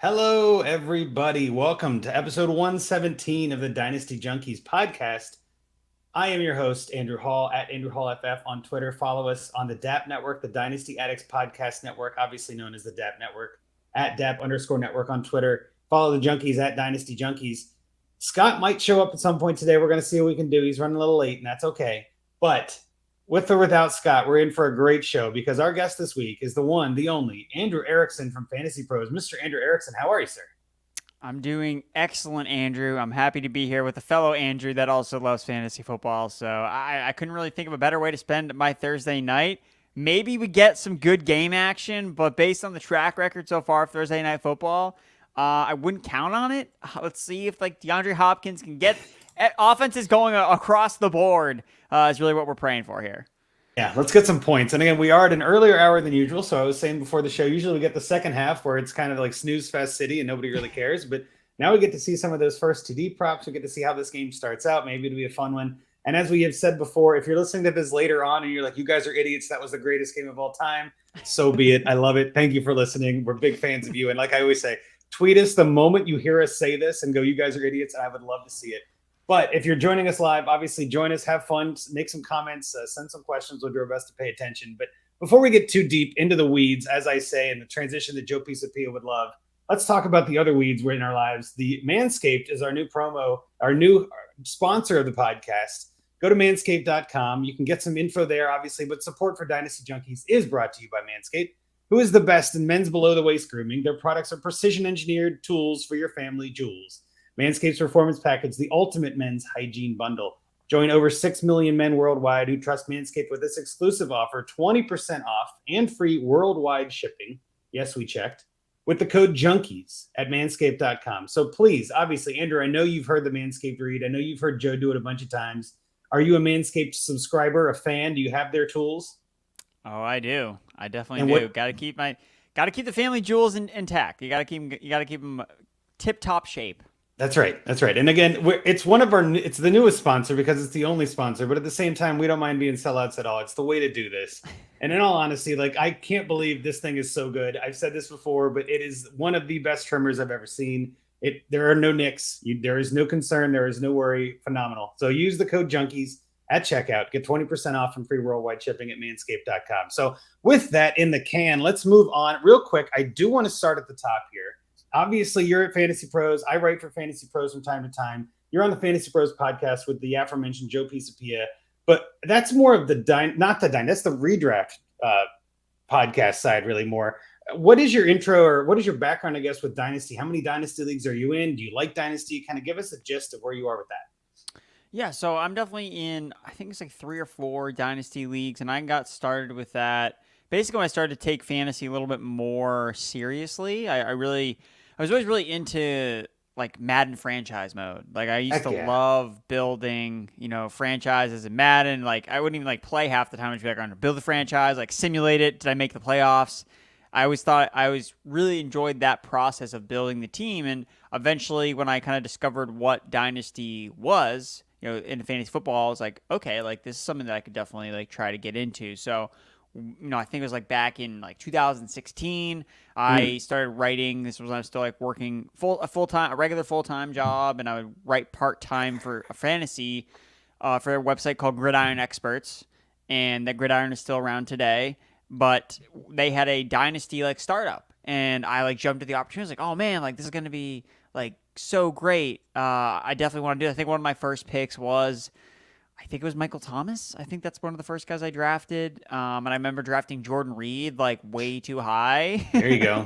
Hello, everybody. Welcome to episode 117 of the Dynasty Junkies podcast. I am your host, Andrew Hall, at Andrew Hall FF on Twitter. Follow us on the DAP Network, the Dynasty Addicts Podcast Network, obviously known as the DAP Network, at DAP_network on Twitter. Follow the Junkies at Dynasty Junkies. Scott might show up at some point today. We're going to see what we can do. He's running a little late, and that's okay. But with or without Scott, we're in for a great show because our guest this week is the one, the only, Andrew Erickson from Fantasy Pros. Mr. Andrew Erickson, how are you, sir? I'm doing excellent, Andrew. I'm happy to be here with a fellow Andrew that also loves fantasy football. So I couldn't really think of a better way to spend my Thursday night. Maybe we get some good game action, but based on the track record so far of Thursday night football, I wouldn't count on it. Let's see if DeAndre Hopkins can get offenses going across the board. Is really what we're praying for here. Yeah, let's get some points. And again, we are at an earlier hour than usual. So I was saying before the show, usually we get the second half where it's kind of like snooze fest city and nobody really cares. But now we get to see some of those first TD props. We get to see how this game starts out. Maybe it'll be a fun one. And as we have said before, if you're listening to this later on and you're like, you guys are idiots, that was the greatest game of all time, so be it. I love it. Thank you for listening. We're big fans of you. And like I always say, tweet us the moment you hear us say this and go, you guys are idiots. And I would love to see it. But if you're joining us live, obviously join us, have fun, make some comments, send some questions. We'll do our best to pay attention. But before we get too deep into the weeds, as I say, and the transition that Joe Pisapia would love, let's talk about the other weeds in our lives. The Manscaped is our new promo, our new sponsor of the podcast. Go to manscaped.com. You can get some info there, obviously, but support for Dynasty Junkies is brought to you by Manscaped, who is the best in men's below-the-waist grooming. Their products are precision-engineered tools for your family jewels. Manscaped's Performance Package, the ultimate men's hygiene bundle. Join over 6 million men worldwide who trust Manscaped with this exclusive offer, 20% off and free worldwide shipping. Yes, we checked. With the code JUNKIES at manscaped.com. So please, obviously, Andrew, I know you've heard the Manscaped read. I know you've heard Joe do it a bunch of times. Are you a Manscaped subscriber, a fan? Do you have their tools? Oh, I do. I definitely do. Got to keep the family jewels intact. You got to keep them tip-top shape. That's right. That's right. And again, it's it's the newest sponsor because it's the only sponsor, but at the same time, we don't mind being sellouts at all. It's the way to do this. And in all honesty, I can't believe this thing is so good. I've said this before, but it is one of the best trimmers I've ever seen. There are no nicks. There is no concern. There is no worry. Phenomenal. So use the code JUNKIES at checkout. Get 20% off and free worldwide shipping at manscaped.com. So with that in the can, let's move on real quick. I do want to start at the top here. Obviously, you're at Fantasy Pros. I write for Fantasy Pros from time to time. You're on the Fantasy Pros podcast with the aforementioned Joe Pisapia. But that's more of that's the redraft podcast side, really more. What is your intro or what is your background, I guess, with Dynasty? How many Dynasty leagues are you in? Do you like Dynasty? Kind of give us a gist of where you are with that. Yeah, so I'm definitely in, I think it's 3 or 4 Dynasty leagues, and I got started with that. Basically, when I started to take fantasy a little bit more seriously, I was always really into Madden franchise mode. I used to love building, franchises in Madden. I wouldn't even play half the time. I'd be I'm gonna build a franchise, simulate it. Did I make the playoffs? I always thought I was really enjoyed that process of building the team. And eventually when I kind of discovered what Dynasty was, in fantasy football, I was like, okay, this is something that I could definitely try to get into. So, I think it was back in 2016. I started writing. This was when I was still working a regular full-time job, and I would write part-time for a fantasy for a website called Gridiron Experts, and that Gridiron is still around today. But they had a Dynasty startup, and I jumped at the opportunity. I was like, oh man, this is going to be so great. I definitely want to do it. I think one of my first picks was, I think it was Michael Thomas. I think that's one of the first guys I drafted. And I remember drafting Jordan Reed way too high. There you go.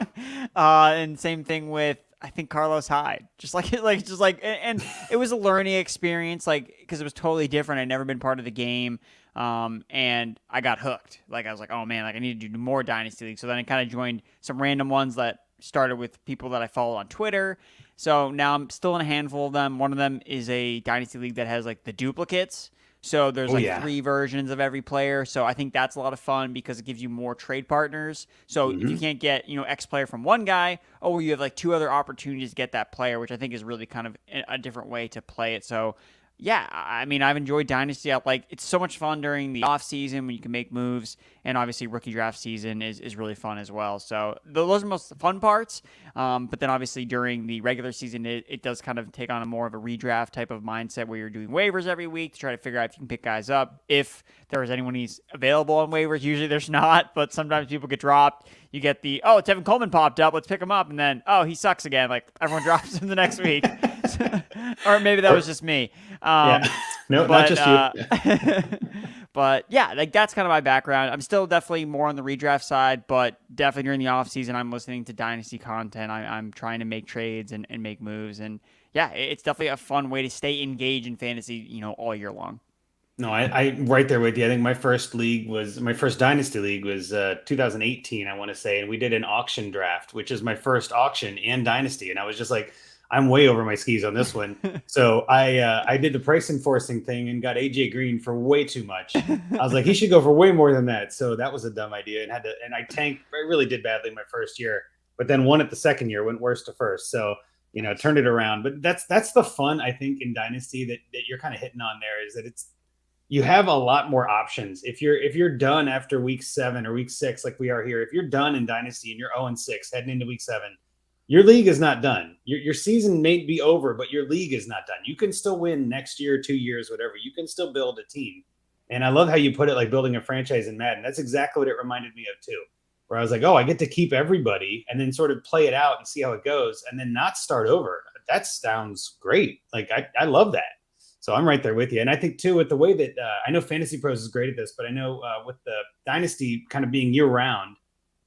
And same thing with, I think, Carlos Hyde. And it was a learning experience, because it was totally different. I'd never been part of the game. And I got hooked. I was like, oh man, I need to do more Dynasty Leagues. So then I kind of joined some random ones that started with people that I follow on Twitter. So now I'm still in a handful of them. One of them is a Dynasty League that has the duplicates. So there's 3 versions of every player. So I think that's a lot of fun because it gives you more trade partners. So if you can't get, X player from one guy, you have 2 other opportunities to get that player, which I think is really kind of a different way to play it. So yeah, I mean, I've enjoyed Dynasty. It's so much fun during the off season when you can make moves and obviously rookie draft season is really fun as well. So those are most fun parts. But then obviously during the regular season, it does kind of take on a more of a redraft type of mindset where you're doing waivers every week to try to figure out if you can pick guys up. If there is anyone who's available on waivers, usually there's not, but sometimes people get dropped. You get the, oh, Tevin Coleman popped up, let's pick him up. And then, oh, he sucks again. Like everyone drops him the next week. Or maybe that was just me. No, not just you. But yeah, like that's kind of my background. I'm still definitely more on the redraft side, but definitely during the off season, I'm listening to Dynasty content. I'm trying to make trades and make moves. And yeah, it's definitely a fun way to stay engaged in fantasy, all year long. No, I right there with you. I think my first Dynasty league was 2018, I want to say. And we did an auction draft, which is my first auction and Dynasty. And I was just like, I'm way over my skis on this one. So I did the price enforcing thing and got AJ Green for way too much. I was like, he should go for way more than that. So that was a dumb idea and I tanked. I really did badly my first year, but then won it the second year, went worse to first. So, turned it around. But that's the fun, I think, in Dynasty that you're kind of hitting on there is that you have a lot more options. If you're done after week 7 or week 6, like we are here, if you're done in Dynasty and you're 0-6 heading into week 7, your league is not done. Your season may be over, but your league is not done. You can still win next year, 2 years, whatever. You can still build a team. And I love how you put it, like building a franchise in Madden. That's exactly what it reminded me of too, where I was like, oh, I get to keep everybody and then sort of play it out and see how it goes and then not start over. That sounds great. Like I love that. So I'm right there with you. And I think too, with the way that I know Fantasy Pros is great at this, but I know with the Dynasty kind of being year round,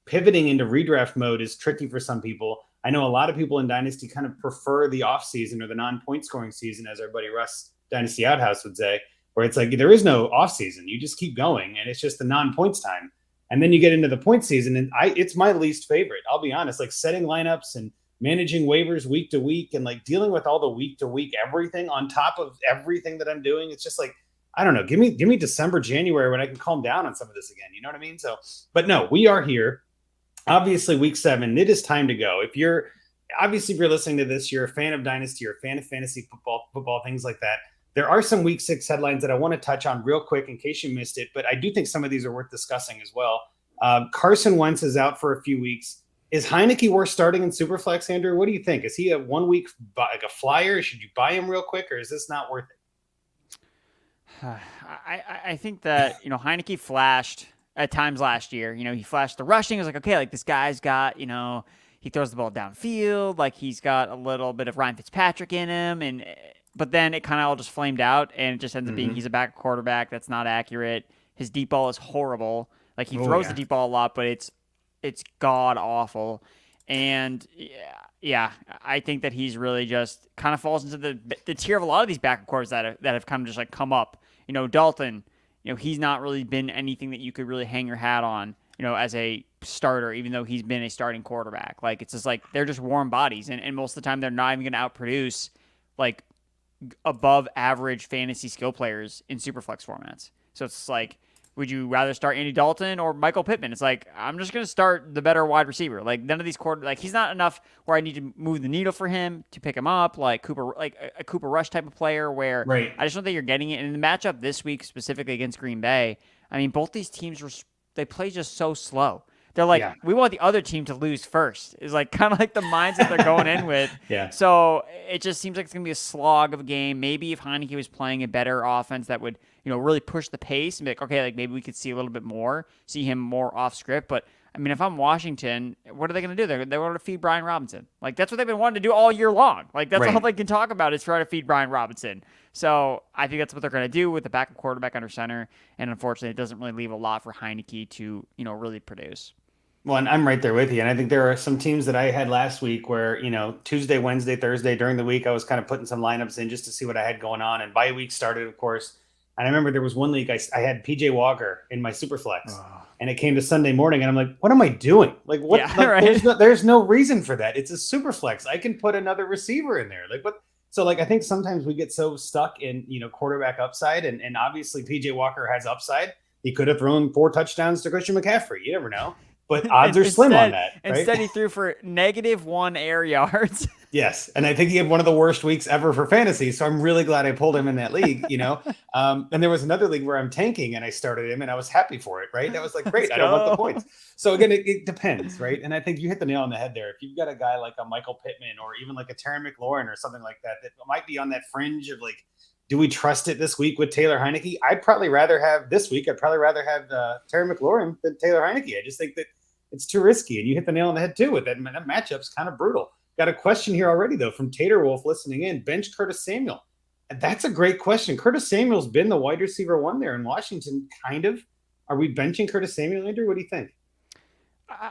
pivoting into redraft mode is tricky for some people. I know a lot of people in Dynasty kind of prefer the off season or the non-point scoring season, as our buddy Russ Dynasty Outhouse would say, where it's like there is no off season. You just keep going and it's just the non-points time. And then you get into the point season and it's my least favorite. I'll be honest, like setting lineups and managing waivers week to week and like dealing with all the week to week everything on top of everything that I'm doing. It's just like, I don't know, give me December, January when I can calm down on some of this again. You know what I mean? So, but no, we are here. Obviously, week 7, it is time to go. If you're listening to this, you're a fan of Dynasty, you're a fan of fantasy football, things like that. There are some week 6 headlines that I want to touch on real quick in case you missed it, but I do think some of these are worth discussing as well. Carson Wentz is out for a few weeks. Is Heineke worth starting in Superflex, Andrew? What do you think? Is he a 1 week like a flyer? Should you buy him real quick, or is this not worth it? I think that Heineke flashed at times last year. He flashed the rushing. It was like, okay, like this guy's got, he throws the ball downfield. Like he's got a little bit of Ryan Fitzpatrick in him. But then it kind of all just flamed out and it just ends up being he's a backup quarterback. That's not accurate. His deep ball is horrible. Like he throws the deep ball a lot, but it's god awful. And yeah, I think that he's really just kind of falls into the tier of a lot of these backup quarterbacks that have kind of just like come up. Dalton, he's not really been anything that you could really hang your hat on, as a starter, even though he's been a starting quarterback. Like, it's just like they're just warm bodies. And most of the time, they're not even going to outproduce, like, above average fantasy skill players in Superflex formats. So it's like, would you rather start Andy Dalton or Michael Pittman? It's like, I'm just going to start the better wide receiver. Like, none of these he's not enough where I need to move the needle for him to pick him up, like a Cooper Rush type of player where I just don't think you're getting it. And in the matchup this week, specifically against Green Bay, I mean, both these teams they play just so slow. They're like, we want the other team to lose first. Is like kind of like the mindset they're going in with. So it just seems like it's going to be a slog of a game. Maybe if Heineke was playing a better offense that would, really push the pace and be like, okay, like maybe we could see a little bit more, see him more off script. But I mean, if I'm Washington, what are they going to do? They want to feed Brian Robinson. Like that's what they've been wanting to do all year long. Like that's all they can talk about is try to feed Brian Robinson. So I think that's what they're going to do with the backup quarterback under center. And unfortunately, it doesn't really leave a lot for Heineke to, really produce. Well, and I'm right there with you. And I think there are some teams that I had last week where, Tuesday, Wednesday, Thursday during the week, I was kind of putting some lineups in just to see what I had going on. And bye week started, of course. And I remember there was one league I had PJ Walker in my Superflex. And it came to Sunday morning and I'm like, what am I doing? Like what? There's no reason for that. It's a Superflex. I can put another receiver in there. Like what? So like, I think sometimes we get so stuck in, quarterback upside and obviously PJ Walker has upside. He could have thrown 4 touchdowns to Christian McCaffrey. You never know. But odds are slim on that. Right? Instead, he threw for -1 air yards. Yes, and I think he had one of the worst weeks ever for fantasy. So I'm really glad I pulled him in that league. And there was another league where I'm tanking, and I started him, and I was happy for it. Right? I was like, Let's great. I don't want the go. points. So again, it depends, right? And I think you hit the nail on the head there. If you've got a guy like a Michael Pittman or even like a Terry McLaurin or something like that, that might be on that fringe of like, do we trust it this week with Taylor Heineke? I'd probably rather have Terry McLaurin than Taylor Heineke. I just think that it's too risky, and you hit the nail on the head too with that. That matchup's kind of brutal. Got a question here already, though, from Tater Wolf listening in. Bench Curtis Samuel. And that's a great question. Curtis Samuel's been the wide receiver one there in Washington, kind of. Are we benching Curtis Samuel, Andrew? What do you think?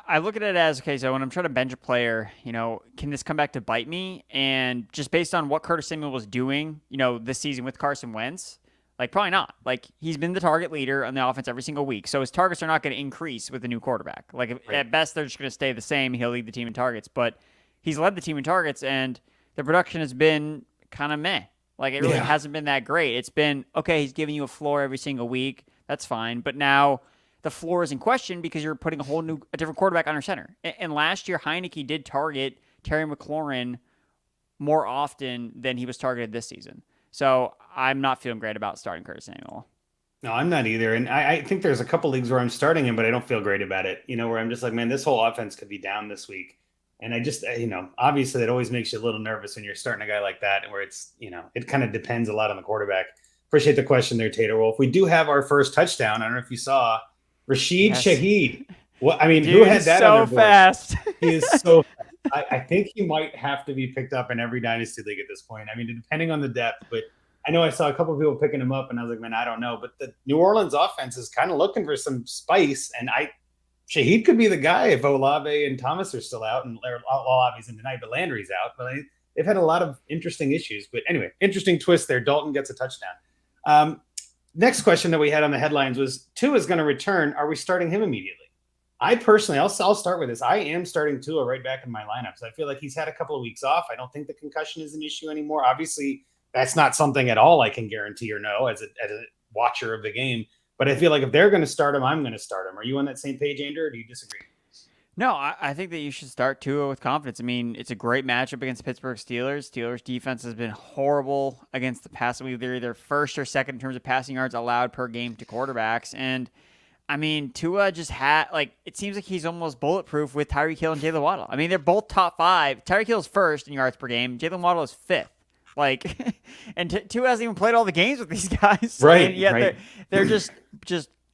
I look at it as, okay, so when I'm trying to bench a player, can this come back to bite me? And just based on what Curtis Samuel was doing, this season with Carson Wentz, like probably not. Like he's been the target leader on the offense every single week. So his targets are not going to increase with the new quarterback. Like at best, they're just going to stay the same. He'll lead the team in targets. But he's led the team in targets, and the production has been kind of meh. Like it really hasn't been that great. It's been, okay, he's giving you a floor every single week. That's fine. But now the floor is in question because you're putting a different quarterback under center. And last year, Heineke did target Terry McLaurin more often than he was targeted this season. So I'm not feeling great about starting Curtis Samuel. No, I'm not either. And I think there's a couple leagues where I'm starting him, but I don't feel great about it. Where I'm just like, man, this whole offense could be down this week. And I just, obviously it always makes you a little nervous when you're starting a guy like that, where it's, it kind of depends a lot on the quarterback. Appreciate the question there, Tater Wolf. We do have our first touchdown. I don't know if you saw Rashid Shaheed. Well, I mean, Dude, who had that so on their board? fast. He is so fast. I think he might have to be picked up in every Dynasty league at this point. I mean, depending on the depth, but I know I saw a couple of people picking him up, and I was like, man, I don't know. But the New Orleans offense is kind of looking for some spice, and Shaheed could be the guy if Olave and Thomas are still out, and Olave's in tonight, but Landry's out. But they've had a lot of interesting issues. But anyway, interesting twist there. Dalton gets a touchdown. Next question that we had on the headlines was, Tua is going to return. Are we starting him immediately? I personally, I'll start with this. I am starting Tua right back in my lineups. I feel like he's had a couple of weeks off. I don't think the concussion is an issue anymore. Obviously, that's not something at all I can guarantee or know as a watcher of the game. But I feel like if they're going to start him, I'm going to start him. Are you on that same page, Andrew, or do you disagree? No, I think that you should start Tua with confidence. I mean, it's a great matchup against Pittsburgh Steelers. Steelers defense has been horrible against the pass. They're either first or second in terms of passing yards allowed per game to quarterbacks. And I mean, Tua just it seems like he's almost bulletproof with Tyreek Hill and Jalen Waddle. I mean, they're both top 5. Tyreek Hill's first in yards per game. Jalen Waddle is 5th. And Tua hasn't even played all the games with these guys. Right. And yet right. they're just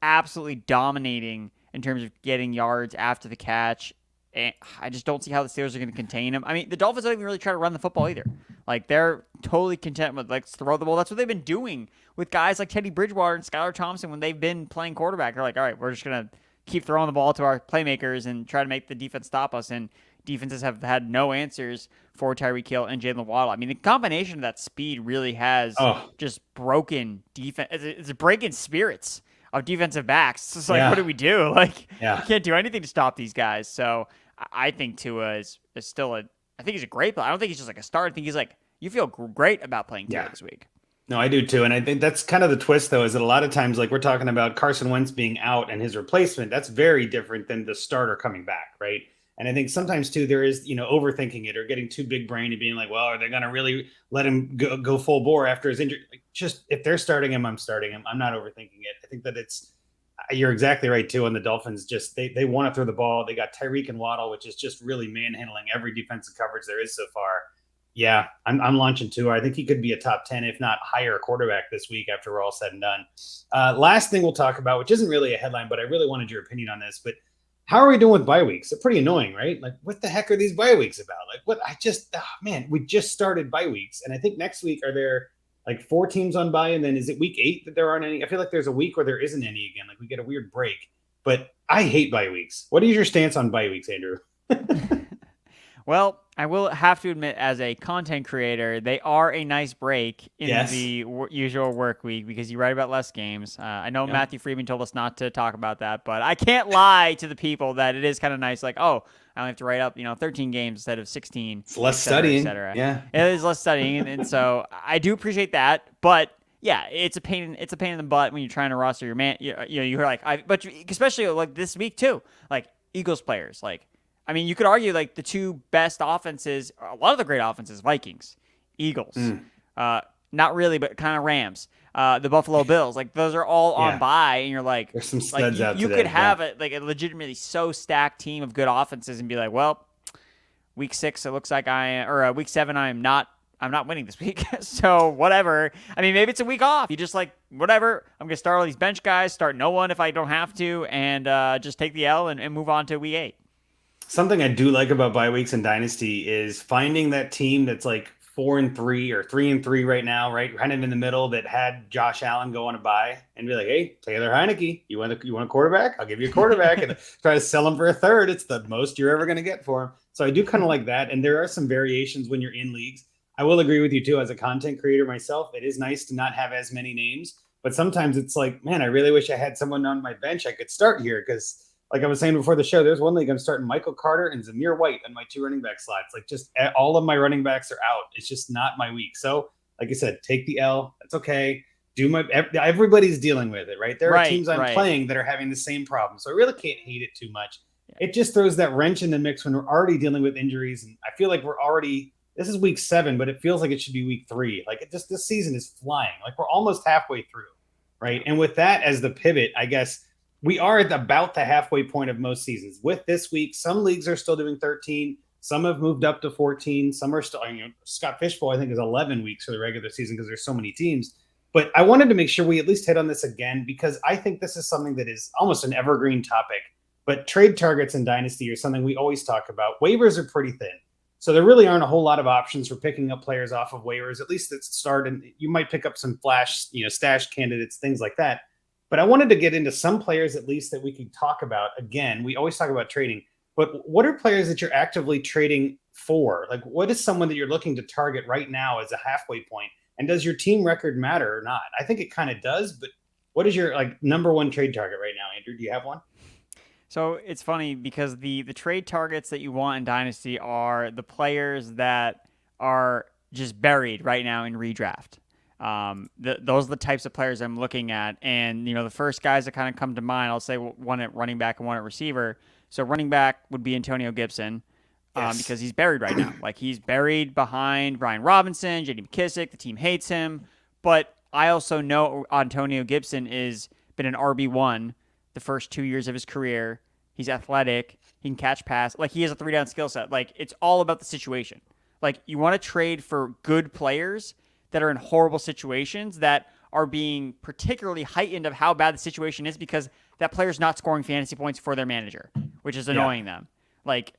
absolutely dominating in terms of getting yards after the catch. And I just don't see how the Steelers are going to contain him. I mean, the Dolphins don't even really try to run the football either. Like, they're totally content with, throw the ball. That's what they've been doing with guys like Teddy Bridgewater and Skylar Thompson when they've been playing quarterback. They're like, all right, we're just going to keep throwing the ball to our playmakers and try to make the defense stop us. And defenses have had no answers for Tyreek Hill and Jalen Waddle. I mean, the combination of that speed really has just broken defense. It's breaking spirits of defensive backs. It's like, what do we do? We can't do anything to stop these guys. So I think Tua is still I think he's a great player. I don't think he's just like a star. I think he's like, you feel great about playing Tua this week. No, I do too. And I think that's kind of the twist, though, is that a lot of times, like we're talking about Carson Wentz being out and his replacement, that's very different than the starter coming back, right? And I think sometimes, too, there is, overthinking it or getting too big brain and being like, well, are they going to really let him go full bore after his injury? Just if they're starting him, I'm starting him. I'm not overthinking it. I think that you're exactly right, too. And the Dolphins they want to throw the ball. They got Tyreek and Waddle, which is just really manhandling every defensive coverage there is so far. Yeah, I'm launching Tua. I think he could be a top 10, if not higher, quarterback this week after we're all said and done. Last thing we'll talk about, which isn't really a headline, but I really wanted your opinion on this. But how are we doing with bye weeks? They're pretty annoying, right? Like, what the heck are these bye weeks about? We just started bye weeks. And I think next week, are there 4 teams on bye? And then is it week 8 that there aren't any? I feel like there's a week where there isn't any again. Like, we get a weird break. But I hate bye weeks. What is your stance on bye weeks, Andrew? Well, I will have to admit, as a content creator, they are a nice break in the usual work week because you write about less games. I know Matthew Freeman told us not to talk about that, but I can't lie to the people that it is kind of nice. Like, I only have to write up 13 games instead of 16. It's less studying. Et cetera. Yeah, it is less studying, and so I do appreciate that. But yeah, it's a pain. It's a pain in the butt when you're trying to roster your man. You're like, but especially like this week too. Like Eagles players, like, I mean, you could argue like the two best offenses, a lot of the great offenses, Vikings, Eagles, not really, but kind of Rams, the Buffalo Bills, like those are all on Yeah. bye, and you're like, There's some studs out you today. could have a legitimately so stacked team of good offenses and be like, well, week 6, it looks like week 7, I'm not winning this week. So whatever. I mean, maybe it's a week off. You just like, whatever. I'm going to start all these bench guys, start no one if I don't have to, and just take the L and move on to week 8. Something I do like about bye weeks in Dynasty is finding that team that's like 4-3 or 3-3 right now, right? Kind of in the middle that had Josh Allen go on a bye and be like, hey, Taylor Heineke, you want a quarterback? I'll give you a quarterback and try to sell him for a third. It's the most you're ever going to get for him. So I do kind of like that. And there are some variations when you're in leagues. I will agree with you too. As a content creator myself, it is nice to not have as many names, but sometimes it's like, man, I really wish I had someone on my bench I could start here. Cause like I was saying before the show, there's one league I'm starting Michael Carter and Zamir White on my 2 running back slots. Like just all of my running backs are out. It's just not my week. So like I said, take the L. That's okay. Everybody's dealing with it, right? There are teams I'm playing that are having the same problem. So I really can't hate it too much. Yeah. It just throws that wrench in the mix when we're already dealing with injuries. And I feel like this is week 7, but it feels like it should be week 3. Like this season is flying. Like we're almost halfway through, right? And with that as the pivot, I guess we are at about the halfway point of most seasons. With this week, some leagues are still doing 13. Some have moved up to 14. Some are still, Scott Fishbowl, I think, is 11 weeks for the regular season because there's so many teams. But I wanted to make sure we at least hit on this again because I think this is something that is almost an evergreen topic. But trade targets in Dynasty are something we always talk about. Waivers are pretty thin. So there really aren't a whole lot of options for picking up players off of waivers, at least at start. And you might pick up some flash, stash candidates, things like that. But I wanted to get into some players at least that we could talk about. Again, we always talk about trading, but what are players that you're actively trading for? Like what is someone that you're looking to target right now as a halfway point? And does your team record matter or not? I think it kind of does, but what is your number one trade target right now, Andrew? Do you have one? So it's funny because the trade targets that you want in Dynasty are the players that are just buried right now in redraft. Those are the types of players I'm looking at. And, the first guys that kind of come to mind, I'll say one at running back and one at receiver. So running back would be Antonio Gibson because he's buried right now. Like he's buried behind Brian Robinson, J.D. McKissick. The team hates him. But I also know Antonio Gibson is been an RB1 the first 2 years of his career. He's athletic. He can catch pass. Like he has a 3-down skill set. Like it's all about the situation. Like you want to trade for good players that are in horrible situations that are being particularly heightened of how bad the situation is because that player's not scoring fantasy points for their manager, which is annoying them. Like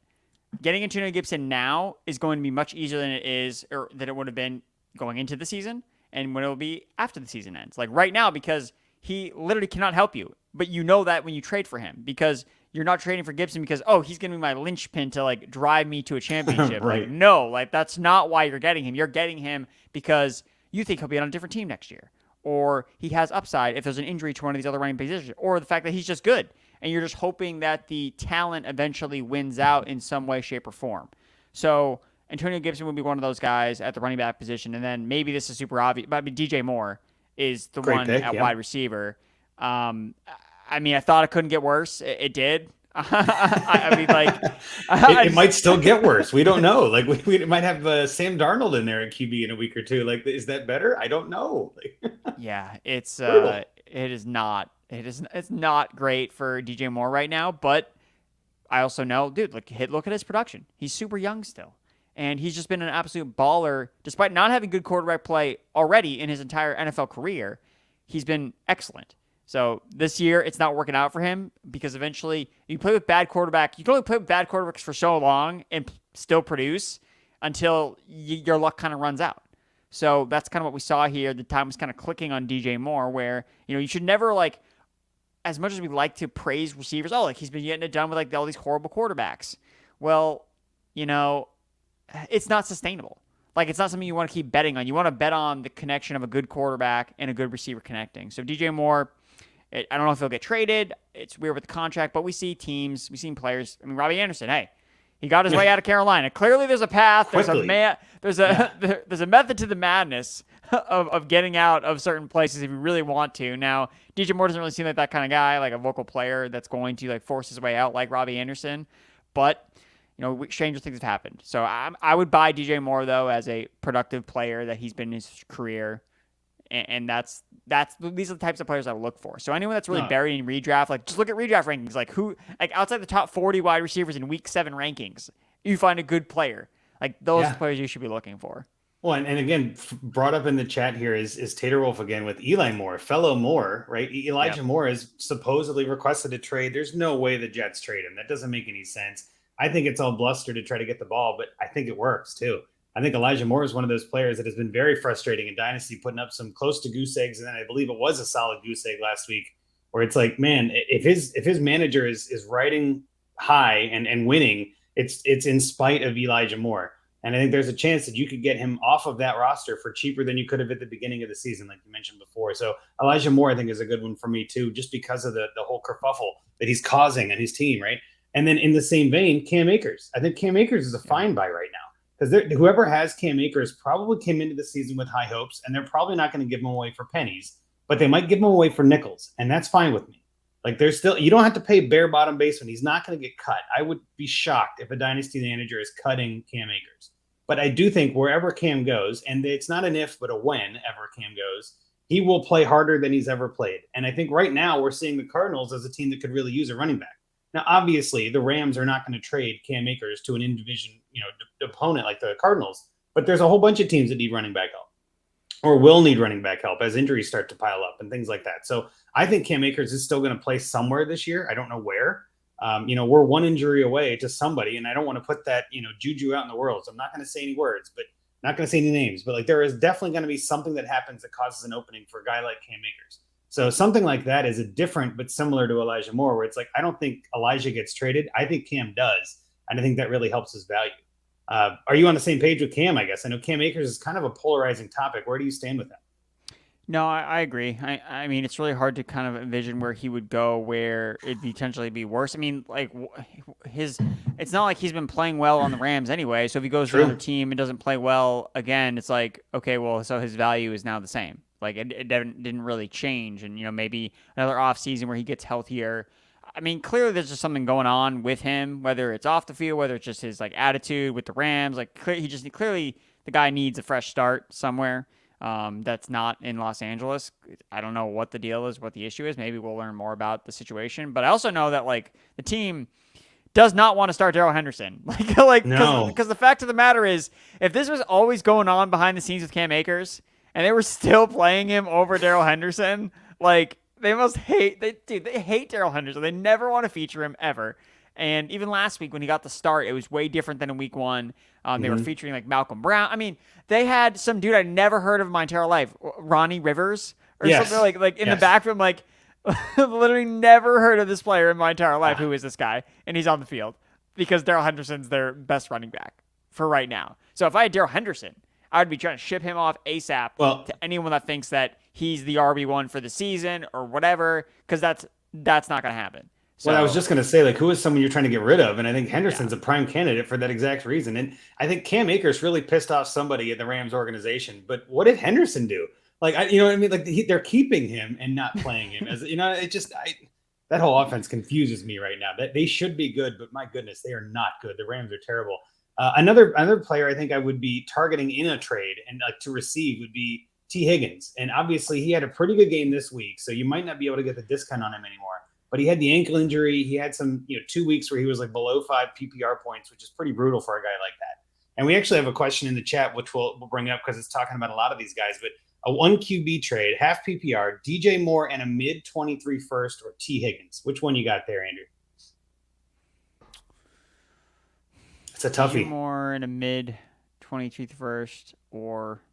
getting Antonio Gibson now is going to be much easier than it is or than it would have been going into the season and when it will be after the season ends. Like right now because he literally cannot help you, but you know that when you trade for him because you're not trading for Gibson because, he's going to be my linchpin to drive me to a championship. Right. No, that's not why you're getting him. You're getting him because you think he'll be on a different team next year, or he has upside if there's an injury to one of these other running positions, or the fact that he's just good. And you're just hoping that the talent eventually wins out in some way, shape, or form. So Antonio Gibson would be one of those guys at the running back position. And then maybe this is super obvious, but DJ Moore is the Great one pick, at wide receiver. I thought it couldn't get worse. It did. It might still get worse. We don't know. We might have Sam Darnold in there at QB in a week or two. Is that better? I don't know. Yeah, it's not great for DJ Moore right now. But I also know, dude, look at his production. He's super young still, and he's just been an absolute baller despite not having good quarterback play already in his entire NFL career. He's been excellent. So this year, it's not working out for him because eventually you play with bad quarterback. You can only play with bad quarterbacks for so long and still produce until your luck kind of runs out. So that's kind of what we saw here. The time was kind of clicking on DJ Moore where, you should never as much as we like to praise receivers, he's been getting it done with all these horrible quarterbacks. Well, it's not sustainable. It's not something you want to keep betting on. You want to bet on the connection of a good quarterback and a good receiver connecting. So DJ Moore, I don't know if he'll get traded. It's weird with the contract, but we see teams, we've seen players. I mean, Robbie Anderson, hey, he got his way out of Carolina. Clearly, there's a path. There's a method to the madness of getting out of certain places if you really want to. Now, DJ Moore doesn't really seem like that kind of guy, like a vocal player that's going to force his way out like Robbie Anderson. But stranger things have happened. So I would buy DJ Moore though as a productive player that he's been in his career, and these are the types of players I would look for. So anyone that's really No. buried in redraft, like just look at redraft rankings, like outside the top 40 wide receivers in Week 7 rankings, you find a good player. Like those are the players you should be looking for. Well, and again, brought up in the chat here is Tater Wolf again with Eli Moore, fellow Moore, right? Elijah Moore has supposedly requested a trade. There's no way the Jets trade him. That doesn't make any sense. I think it's all bluster to try to get the ball, but I think it works too. I think Elijah Moore is one of those players that has been very frustrating in Dynasty, putting up some close to goose eggs, and then I believe it was a solid goose egg last week, where it's like, man, if his manager is riding high and winning, it's in spite of Elijah Moore. And I think there's a chance that you could get him off of that roster for cheaper than you could have at the beginning of the season, like you mentioned before. So Elijah Moore, I think, is a good one for me too, just because of the whole kerfuffle that he's causing on his team, right? And then in the same vein, Cam Akers. I think Cam Akers is a fine buy right now because whoever has Cam Akers probably came into the season with high hopes, and they're probably not going to give him away for pennies, but they might give him away for nickels, and that's fine with me. Like there's still, you don't have to pay bare bottom basement. He's not going to get cut. I would be shocked if a dynasty manager is cutting Cam Akers. But I do think wherever Cam goes, and it's not an if, but a when ever Cam goes, he will play harder than he's ever played. And I think right now we're seeing the Cardinals as a team that could really use a running back. Now, obviously, the Rams are not going to trade Cam Akers to an in-division, opponent like the Cardinals. But there's a whole bunch of teams that need running back help or will need running back help as injuries start to pile up and things like that. So I think Cam Akers is still going to play somewhere this year. I don't know where. We're one injury away to somebody, and I don't want to put that, juju out in the world. So I'm not going to say any words, but not going to say any names. But like there is definitely going to be something that happens that causes an opening for a guy like Cam Akers. So something like that is a different but similar to Elijah Moore, where it's like I don't think Elijah gets traded. I think Cam does, and I think that really helps his value. Are you on the same page with Cam? I guess I know Cam Akers is kind of a polarizing topic. Where do you stand with that? No, I agree. I mean, it's really hard to kind of envision where he would go where it'd potentially be worse. I mean, like it's not like he's been playing well on the Rams anyway. So if he goes to another team and doesn't play well again, it's like, okay, well, so his value is now the same. Like it didn't really change. And, maybe another off season where he gets healthier. I mean, clearly there's just something going on with him, whether it's off the field, whether it's just his like attitude with the Rams. Like clearly the guy needs a fresh start somewhere. That's not in Los Angeles. I don't know what the deal is, what the issue is. Maybe we'll learn more about the situation. But I also know that like the team does not want to start Darrell Henderson. Because the fact of the matter is, if this was always going on behind the scenes with Cam Akers and they were still playing him over Darrell Henderson, like they hate Darrell Henderson. They never want to feature him ever. And even last week when he got the start, it was way different than in week one. They were featuring like Malcolm Brown. I mean, they had some dude I'd never heard of in my entire life, Ronnie Rivers or something like in the backfield. Like literally never heard of this player in my entire life. Who is this guy? And he's on the field because Darrell Henderson's their best running back for right now. So if I had Darrell Henderson, I would be trying to ship him off ASAP to anyone that thinks that he's the RB1 for the season or whatever, because that's not going to happen. So, I was just going to say, like, who is someone you're trying to get rid of? And I think Henderson's a prime candidate for that exact reason. And I think Cam Akers really pissed off somebody at the Rams organization. But what did Henderson do? Like, you know what I mean? Like, they're keeping him and not playing him. That whole offense confuses me right now. That they should be good, but my goodness, they are not good. The Rams are terrible. Another player I think I would be targeting in a trade and like to receive would be T. Higgins. And obviously, he had a pretty good game this week, so you might not be able to get the discount on him anymore. But he had the ankle injury. He had some, 2 weeks where he was like below 5 PPR points, which is pretty brutal for a guy like that. And we actually have a question in the chat, which we'll bring up because it's talking about a lot of these guys. But a 1 QB trade, half PPR, DJ Moore and a mid-23 first or T. Higgins. Which one you got there, Andrew? It's a toughie. DJ Moore and a mid-23 first or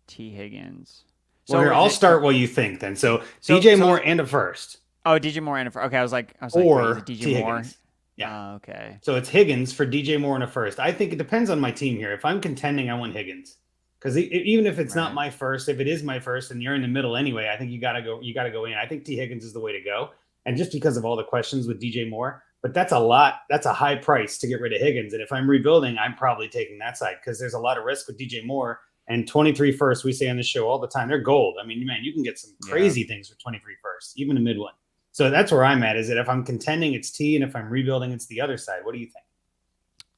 T. Higgins. So here, I'll start what you think then. So DJ Moore and a first. Oh, DJ Moore and a first. Okay, I was like, or wait, is it DJ Moore? Higgins. Yeah. Okay. So it's Higgins for DJ Moore and a first. I think it depends on my team here. If I'm contending, I want Higgins because even if it's not my first, if it is my first and you're in the middle anyway, I think you gotta go in. I think T. Higgins is the way to go, and just because of all the questions with DJ Moore, but that's a lot. That's a high price to get rid of Higgins. And if I'm rebuilding, I'm probably taking that side because there's a lot of risk with DJ Moore. And 23 first, we say on the show all the time, they're gold. I mean, man, you can get some crazy things for 23 first, even a mid one. So that's where I'm at. Is that if I'm contending, it's T, and if I'm rebuilding, it's the other side. What do you think?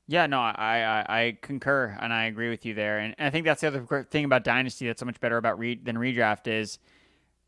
Yeah, no, I concur and I agree with you there. And I think that's the other great thing about Dynasty that's so much better about than redraft is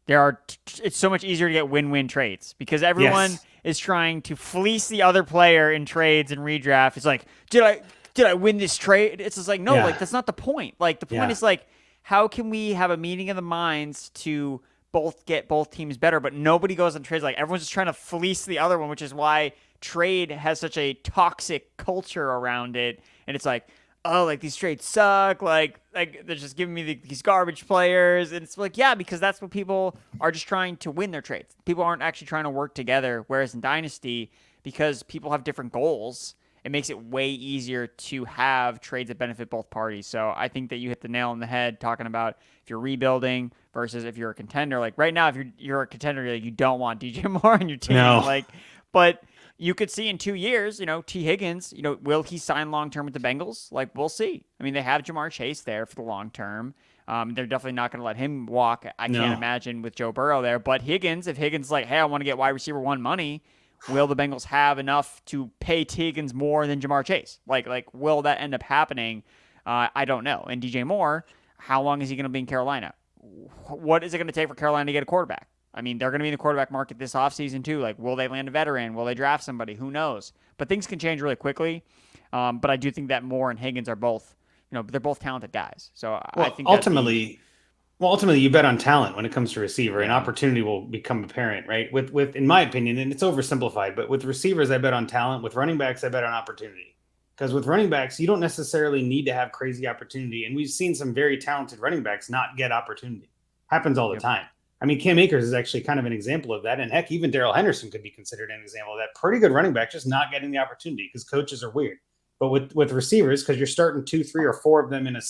it's so much easier to get win-win trades because everyone Yes. is trying to fleece the other player in trades and redraft. It's like, did I win this trade? It's just like, no, like Yeah. that's not the point. Like the point Yeah. is like, how can we have a meeting of the minds to both get both teams better, but nobody goes on trades. Like everyone's just trying to fleece the other one, which is why trade has such a toxic culture around it. And it's like, oh, like these trades suck. Like they're just giving me these garbage players. And it's like, yeah, because that's what people are just trying to win their trades. People aren't actually trying to work together. Whereas in Dynasty, because people have different goals, it makes it way easier to have trades that benefit both parties. So I think that you hit the nail on the head talking about if you're rebuilding versus if you're a contender. Like right now, if you're a contender, you don't want DJ Moore on your team. No. Like, but you could see in 2 years, T. Higgins, will he sign long term with the Bengals? Like, we'll see. I mean, they have Jamar Chase there for the long term. They're definitely not going to let him walk. I can't No. imagine with Joe Burrow there. But Higgins, if Higgins is like, hey, I want to get wide receiver one money, will the Bengals have enough to pay T. Higgins more than Jamar Chase? Like, will that end up happening? I don't know. And DJ Moore, how long is he going to be in Carolina? What is it going to take for Carolina to get a quarterback? I mean, they're going to be in the quarterback market this offseason too. Like, will they land a veteran? Will they draft somebody? Who knows? But things can change really quickly. But I do think that Moore and Higgins are both, they're both talented guys. So I Well, think that ultimately, you bet on talent when it comes to receiver, and yeah, opportunity will become apparent, right? With in my opinion, and it's oversimplified, but with receivers, I bet on talent. With running backs, I bet on opportunity. Because with running backs, you don't necessarily need to have crazy opportunity, and we've seen some very talented running backs not get opportunity. Happens all the yep, time. I mean, Cam Akers is actually kind of an example of that, and heck, even Darrell Henderson could be considered an example of that. Pretty good running back, just not getting the opportunity because coaches are weird. But with receivers, because you're starting 2, 3, or 4 of them in a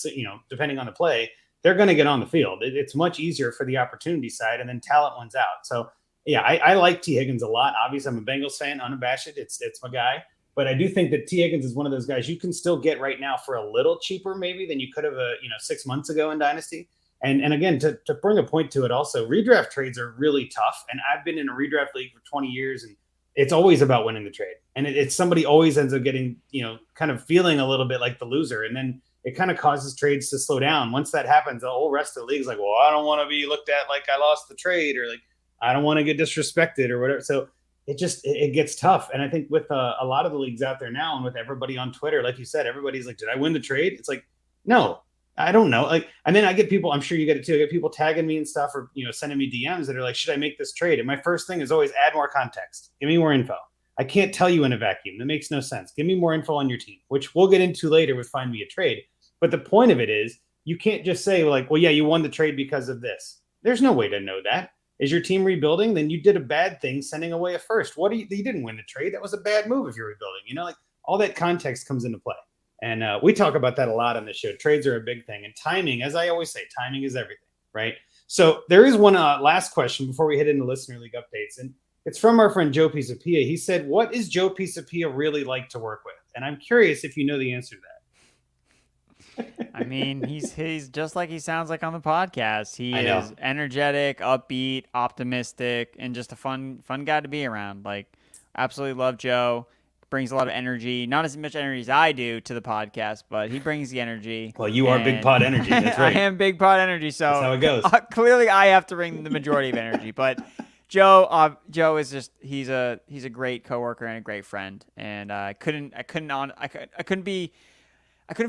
depending on the play, they're going to get on the field. It's much easier for the opportunity side, and then talent wins out. So yeah, I like T. Higgins a lot. Obviously, I'm a Bengals fan, unabashed. It's my guy. But I do think that T. Higgins is one of those guys you can still get right now for a little cheaper maybe than you could have 6 months ago in Dynasty. And again, to bring a point to it, also redraft trades are really tough. And I've been in a redraft league for 20 years, and it's always about winning the trade. And it's somebody always ends up getting kind of feeling a little bit like the loser, and then it kind of causes trades to slow down. Once that happens, the whole rest of the league is like, well, I don't want to be looked at like I lost the trade, or like I don't want to get disrespected or whatever. So it gets tough. And I think with a lot of the leagues out there now, and with everybody on Twitter, like you said, everybody's like, did I win the trade? It's like, no, I don't know. Like, and then I get people, I'm sure you get it too. I get people tagging me and stuff, or sending me DMs that are like, should I make this trade? And my first thing is always add more context. Give me more info. I can't tell you in a vacuum. That makes no sense. Give me more info on your team, which we'll get into later with Find Me a Trade. But the point of it is, you can't just say like, well, yeah, you won the trade because of this. There's no way to know that. Is your team rebuilding? Then you did a bad thing sending away a first. You didn't win the trade. That was a bad move if you're rebuilding. Like all that context comes into play. And we talk about that a lot on the show. Trades are a big thing. And timing, as I always say, timing is everything, right? So there is one last question before we head into Listener League updates. And it's from our friend Joe Pisapia. He said, what is Joe Pisapia really like to work with? And I'm curious if you know the answer to that. I mean, he's just like he sounds like on the podcast. He I know. is energetic, upbeat, optimistic, and just a fun guy to be around. Like, absolutely love Joe. Brings a lot of energy. Not as much energy as I do to the podcast, but he brings the energy. Well, you are Big Pod Energy. That's right. I am Big Pod Energy, so that's how it goes. Clearly, I have to bring the majority of energy. But Joe is just he's a great coworker and a great friend, and I couldn't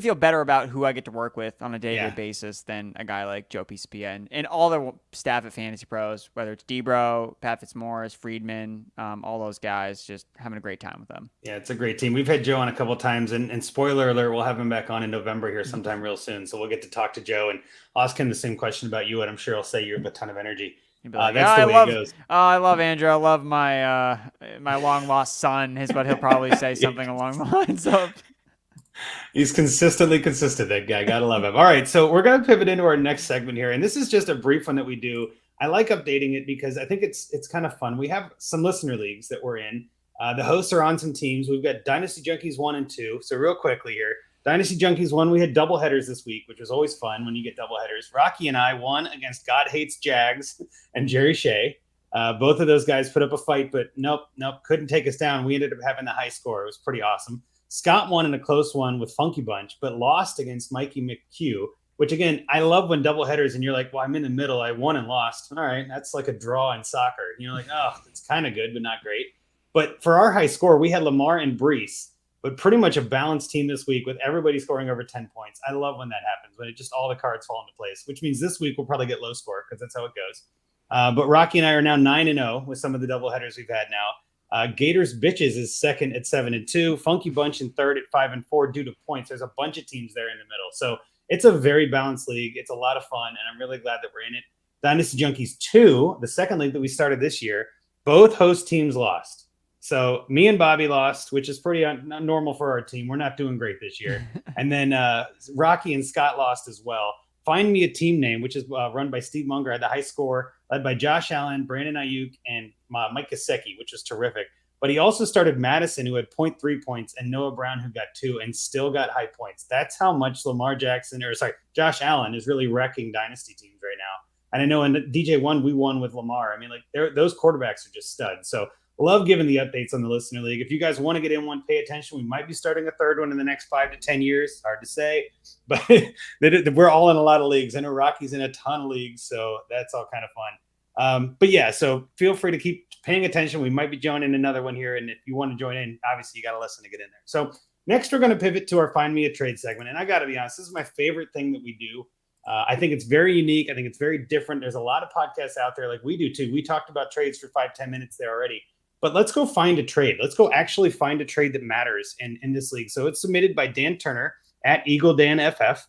feel better about who I get to work with on a day-to-day basis than a guy like Joe Pisapia and all the staff at Fantasy Pros, whether it's Debro, Pat Fitzmaurice, Friedman, all those guys, just having a great time with them. Yeah, it's a great team. We've had Joe on a couple of times, and spoiler alert, we'll have him back on in November here sometime real soon. So we'll get to talk to Joe, and I'll ask him the same question about you, and I'm sure he'll say you have a ton of energy. Like, that's the way it goes. I love Andrew. I love my my long lost son. Is what he'll probably say, something along the lines of. He's consistently consistent, that guy. Gotta love him. All right, so we're going to pivot into our next segment here, and this is just a brief one that we do. I like updating it because I think it's kind of fun. We have some listener leagues that we're in. The hosts are on some teams. We've got Dynasty Junkies 1 and 2. So real quickly here, Dynasty Junkies 1, we had double headers this week, which was always fun when you get double headers. Rocky and I won against God Hates Jags and Jerry Shea. Both of those guys put up a fight, but nope, couldn't take us down. We ended up having the high score. It was pretty awesome. Scott won in a close one with Funky Bunch, but lost against Mikey McHugh, which again, I love when double headers and you're like, well, I'm in the middle. I won and lost. All right. That's like a draw in soccer. You're like, oh, it's kind of good, but not great. But for our high score, we had Lamar and Brees, but pretty much a balanced team this week with everybody scoring over 10 points. I love when that happens, when it just all the cards fall into place, which means this week we'll probably get low score because that's how it goes. But Rocky and I are now 9-0 with some of the double headers we've had now. Gators Bitches is second at 7-2. Funky Bunch in third at 5-4 due to points. There's a bunch of teams there in the middle. So it's a very balanced league. It's a lot of fun, and I'm really glad that we're in it. Dynasty Junkies 2, the second league that we started this year, both host teams lost. So me and Bobby lost, which is pretty normal for our team. We're not doing great this year. And then Rocky and Scott lost as well. Find Me a Team Name, which is run by Steve Munger, had the high score, led by Josh Allen, Brandon Ayuk, and Mike Gesicki, which was terrific. But he also started Madison, who had 0.3 points, and Noah Brown, who got 2, and still got high points. That's how much Josh Allen is really wrecking dynasty teams right now. And I know in DJ1, we won with Lamar. I mean, like those quarterbacks are just studs. So love giving the updates on the Listener League. If you guys want to get in one, pay attention. We might be starting a third one in the next 5 to 10 years. Hard to say, but we're all in a lot of leagues. I know Rocky's in a ton of leagues, so that's all kind of fun. But yeah, so feel free to keep paying attention. We might be joining another one here, and if you want to join in, obviously you got to listen to get in there. So next, we're going to pivot to our Find Me a Trade segment, and I got to be honest, this is my favorite thing that we do. I think it's very unique. I think it's very different. There's a lot of podcasts out there like we do too. We talked about trades for 5-10 minutes there already. But let's go find a trade. Let's go actually find a trade that matters in this league. So it's submitted by Dan Turner at Eagle Dan FF.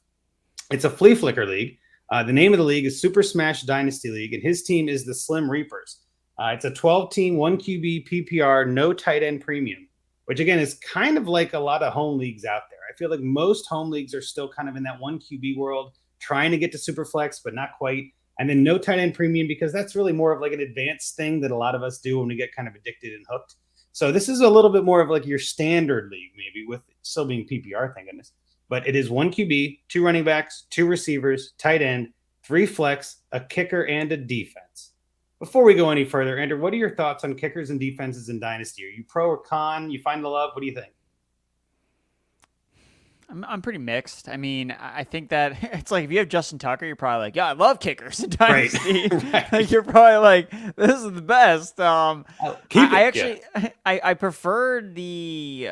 It's a flea flicker league. The name of the league is Super Smash Dynasty League, and his team is the Slim Reapers. It's a 12-team, 1 QB PPR, no tight end premium, which again is kind of like a lot of home leagues out there. I feel like most home leagues are still kind of in that 1 QB world, trying to get to super flex, but not quite. And then no tight end premium, because that's really more of like an advanced thing that a lot of us do when we get kind of addicted and hooked. So this is a little bit more of like your standard league, maybe, with still being PPR, thank goodness. But it is 1 QB, 2 running backs, 2 receivers, tight end, 3 flex, a kicker, and a defense. Before we go any further, Andrew, what are your thoughts on kickers and defenses in Dynasty? Are you pro or con? You find the love? What do you think? I'm pretty mixed. I mean, I think that it's like if you have Justin Tucker, you're probably like, yeah, I love kickers in Dynasty. Right. Like you're probably like, this is the best. I preferred the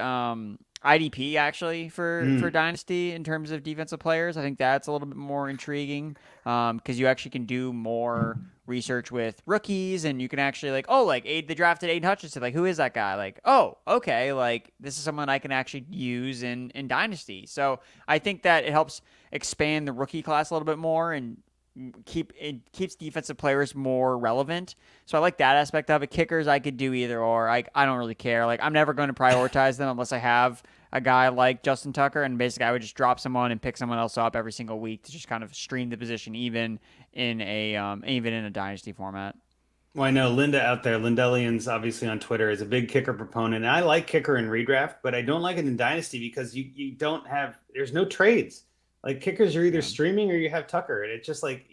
IDP actually for Dynasty in terms of defensive players. I think that's a little bit more intriguing because you actually can do more research with rookies, and you can actually they drafted Aiden Hutchinson. Like, who is that guy? Like, oh, okay, like this is someone I can actually use in Dynasty. So I think that it helps expand the rookie class a little bit more and keeps defensive players more relevant. So I like that aspect of it. Kickers, I could do either or. I don't really care. Like, I'm never going to prioritize them unless I have a guy like Justin Tucker, and basically I would just drop someone and pick someone else up every single week to just kind of stream the position even in a dynasty format. Well, I know Linda out there, Lindellians, obviously on Twitter, is a big kicker proponent. And I like kicker in redraft, but I don't like it in dynasty because you don't have – there's no trades. Like, kickers are either streaming or you have Tucker. And it's just like,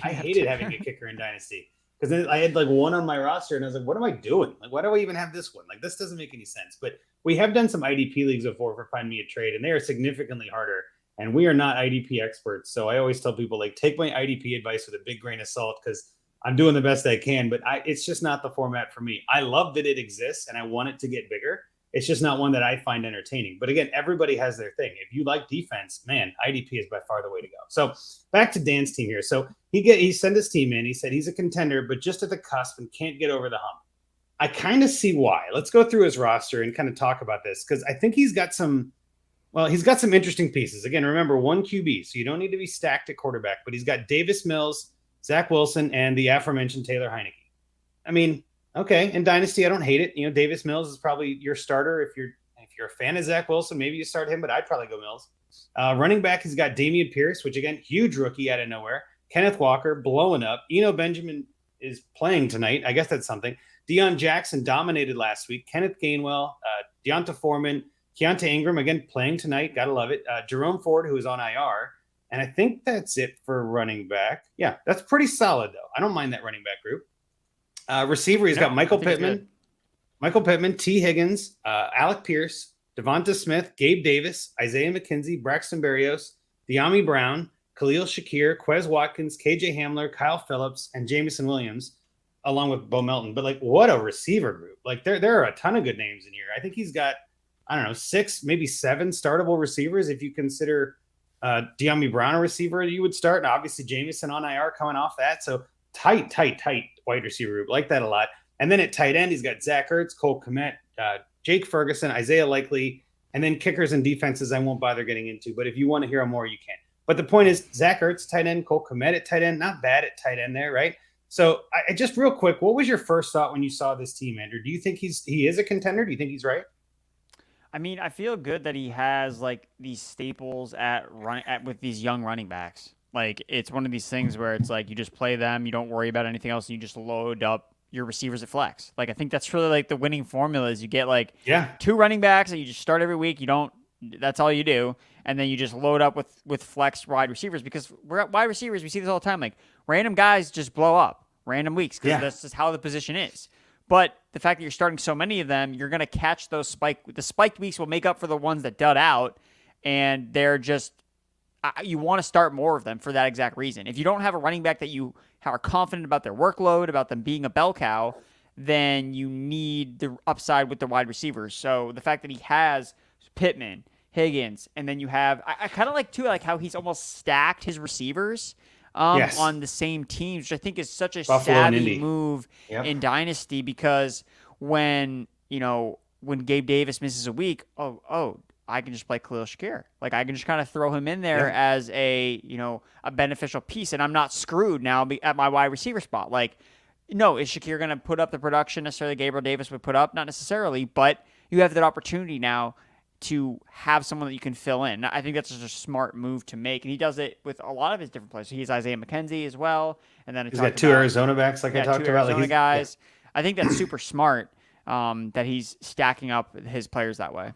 I hated having a kicker in dynasty because then I had like one on my roster and I was like, what am I doing? Like, why do I even have this one? Like, this doesn't make any sense. But we have done some IDP leagues before for Find Me a Trade, and they are significantly harder. And we are not IDP experts. So I always tell people, like, take my IDP advice with a big grain of salt because I'm doing the best I can. But it's just not the format for me. I love that it exists, and I want it to get bigger. It's just not one that I find entertaining. But again, everybody has their thing. If you like defense, man, IDP is by far the way to go. So back to Dan's team here. So he sent his team in. He said he's a contender, but just at the cusp and can't get over the hump. I kind of see why. Let's go through his roster and kind of talk about this because I think he's got some interesting pieces. Again, remember, 1 QB, so you don't need to be stacked at quarterback, but he's got Davis Mills, Zach Wilson, and the aforementioned Taylor Heineke. I mean, okay, in Dynasty, I don't hate it. Davis Mills is probably your starter. If you're a fan of Zach Wilson, maybe you start him, but I'd probably go Mills. Running back, he's got Damian Pierce, which again, huge rookie out of nowhere. Kenneth Walker blowing up. Eno Benjamin is playing tonight. I guess that's something. Deion Jackson dominated last week. Kenneth Gainwell, Deonta Foreman, Keontae Ingram, again, playing tonight. Got to love it. Jerome Ford, who is on IR. And I think that's it for running back. Yeah, that's pretty solid, though. I don't mind that running back group. Receiver, he's got Michael Pittman, T. Higgins, Alec Pierce, Devonta Smith, Gabe Davis, Isaiah McKenzie, Braxton Berrios, De'Ami Brown, Khalil Shakir, Quez Watkins, KJ Hamler, Kyle Phillips, and Jamison Williams, along with Bo Melton. But like, what a receiver group! Like, there are a ton of good names in here. I think he's got, I don't know, 6, maybe 7 startable receivers if you consider De'Ami Brown a receiver you would start, and obviously Jamison on IR coming off that. So tight wide receiver group. Like that a lot. And then at tight end, he's got Zach Ertz, Cole Kmet, Jake Ferguson, Isaiah Likely, and then kickers and defenses I won't bother getting into. But if you want to hear more, you can. But the point is, Zach Ertz, tight end, Cole Kmet at tight end, not bad at tight end there, right? So I just real quick, what was your first thought when you saw this team, Andrew? Do you think he is a contender? Do you think he's right? I mean, I feel good that he has like these staples with these young running backs. Like, it's one of these things where it's like you just play them, you don't worry about anything else, and you just load up your receivers at flex. Like, I think that's really like the winning formula is you get like 2 running backs that you just start every week. That's all you do. And then you just load up with flex wide receivers, because we're at wide receivers. We see this all the time. Like, random guys just blow up random weeks because that's just how the position is. But the fact that you're starting so many of them, you're going to catch the spiked weeks will make up for the ones that dud out. And they're just, you want to start more of them for that exact reason. If you don't have a running back that you are confident about their workload, about them being a bell cow, then you need the upside with the wide receivers. So the fact that he has Pittman, Higgins, and then you have, I kind of like too, like how he's almost stacked his receivers on the same teams, which I think is such a savvy move in Dynasty, because when Gabe Davis misses a week, I can just play Khalil Shakir. Like, I can just kind of throw him in there as a beneficial piece, and I'm not screwed now at my wide receiver spot. Like, no, is Shakir going to put up the production necessarily Gabriel Davis would put up? Not necessarily, but you have that opportunity now to have someone that you can fill in. I think that's just a smart move to make, and he does it with a lot of his different players. So he's Isaiah McKenzie as well, and then he's got 2 Arizona backs, like I talked about. Arizona guys. I think that's super smart that he's stacking up his players that way.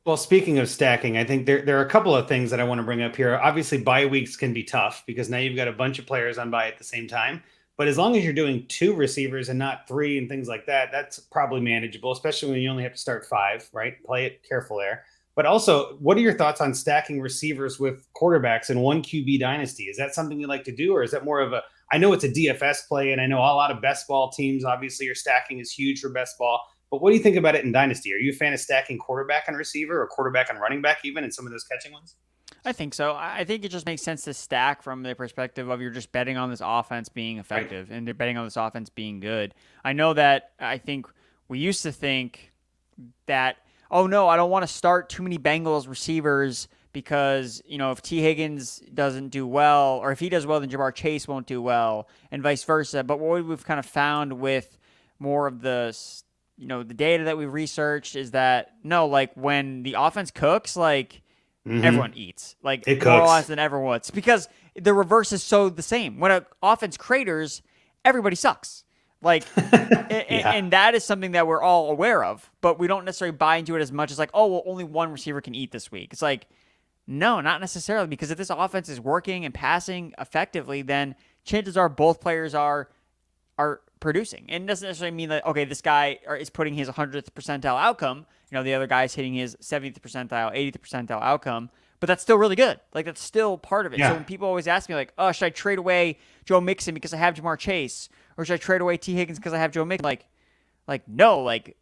Well, speaking of stacking, I think there are a couple of things that I want to bring up here. Obviously, bye weeks can be tough because now you've got a bunch of players on bye at the same time. But as long as you're doing 2 receivers and not 3 and things like that, that's probably manageable, especially when you only have to start 5, right? Play it careful there. But also, what are your thoughts on stacking receivers with quarterbacks in 1 QB dynasty? Is that something you like to do, or is that more of I know it's a DFS play, and I know a lot of best ball teams, obviously, your stacking is huge for best ball. But what do you think about it in Dynasty? Are you a fan of stacking quarterback and receiver, or quarterback and running back even in some of those catching ones? I think so. I think it just makes sense to stack from the perspective of you're just betting on this offense being effective, and they're betting on this offense being good. I know that I think we used to think that, oh no, I don't want to start too many Bengals receivers because, if T. Higgins doesn't do well, or if he does well, then Jamar Chase won't do well, and vice versa. But what we've kind of found with more of the data that we've researched is that, no, like, when the offense cooks, like, everyone eats. Like, it more cooks than everyone wants. Because the reverse is so the same. When an offense craters, everybody sucks. Like, and that is something that we're all aware of, but we don't necessarily buy into it as much as like, oh, well, only one receiver can eat this week. It's like, no, not necessarily, because if this offense is working and passing effectively, then chances are both players are producing. And it doesn't necessarily mean that, okay, this guy is putting his 100th percentile outcome, the other guy is hitting his 70th percentile, 80th percentile outcome, but that's still really good. Like, that's still part of it. So when people always ask me, like, oh, should I trade away Joe Mixon because I have Jamar Chase? Or should I trade away T. Higgins because I have Joe Mixon? Like, no, like,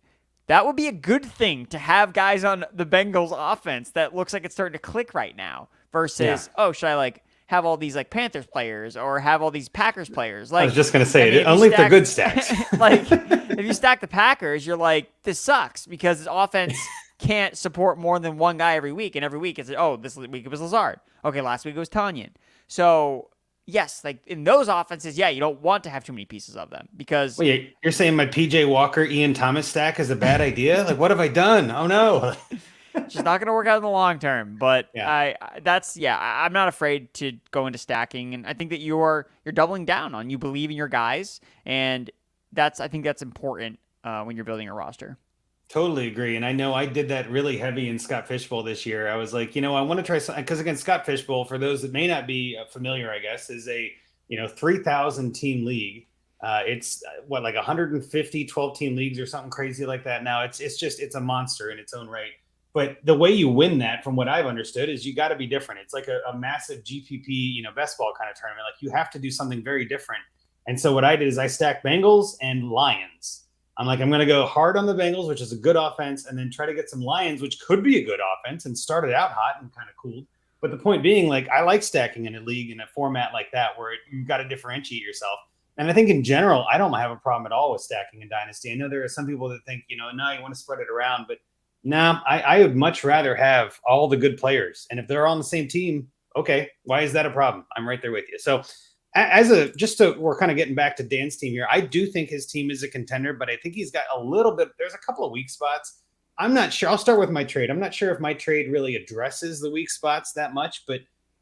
that would be a good thing to have guys on the Bengals offense that looks like it's starting to click right now versus, oh, should I, like, have all these, like, Panthers players or have all these Packers players? Like, I was just going to say, only if they're good stacks. Like, if you stack the Packers, you're like, this sucks because this offense can't support more than one guy every week. And every week it's, this week it was Lazard. Okay, last week it was Tanyan. So, yes, like, in those offenses, you don't want to have too many pieces of them because... Wait, you're saying my PJ Walker, Ian Thomas stack is a bad idea? Like, what have I done? Oh, no. Just not going to work out in the long term. But I'm not afraid to go into stacking. And I think that you're doubling down on, you believe in your guys. And I think that's important when you're building a roster. Totally agree. And I know I did that really heavy in Scott Fishbowl this year. I was like, I want to try something, because again, Scott Fishbowl, for those that may not be familiar, I guess, is a 3,000 team league. It's like 150 12 team leagues or something crazy like that now. It's a monster in its own right. But the way you win that, from what I've understood, is you got to be different. It's like a massive GPP, best ball kind of tournament. Like you have to do something very different. And so what I did is I stacked Bengals and Lions. I'm like, I'm going to go hard on the Bengals, which is a good offense, and then try to get some Lions, which could be a good offense, and started out hot and kind of cooled. But the point being, like, I like stacking in a league in a format like that where you've got to differentiate yourself. And I think in general, I don't have a problem at all with stacking in Dynasty. I know there are some people that think, no, you want to spread it around, but no, I would much rather have all the good players. And if they're on the same team, okay, why is that a problem? I'm right there with you. So we're kind of getting back to Dan's team here. I do think his team is a contender, but I think he's got there's a couple of weak spots. I'm not sure. I'll start with my trade. I'm not sure if my trade really addresses the weak spots that much, but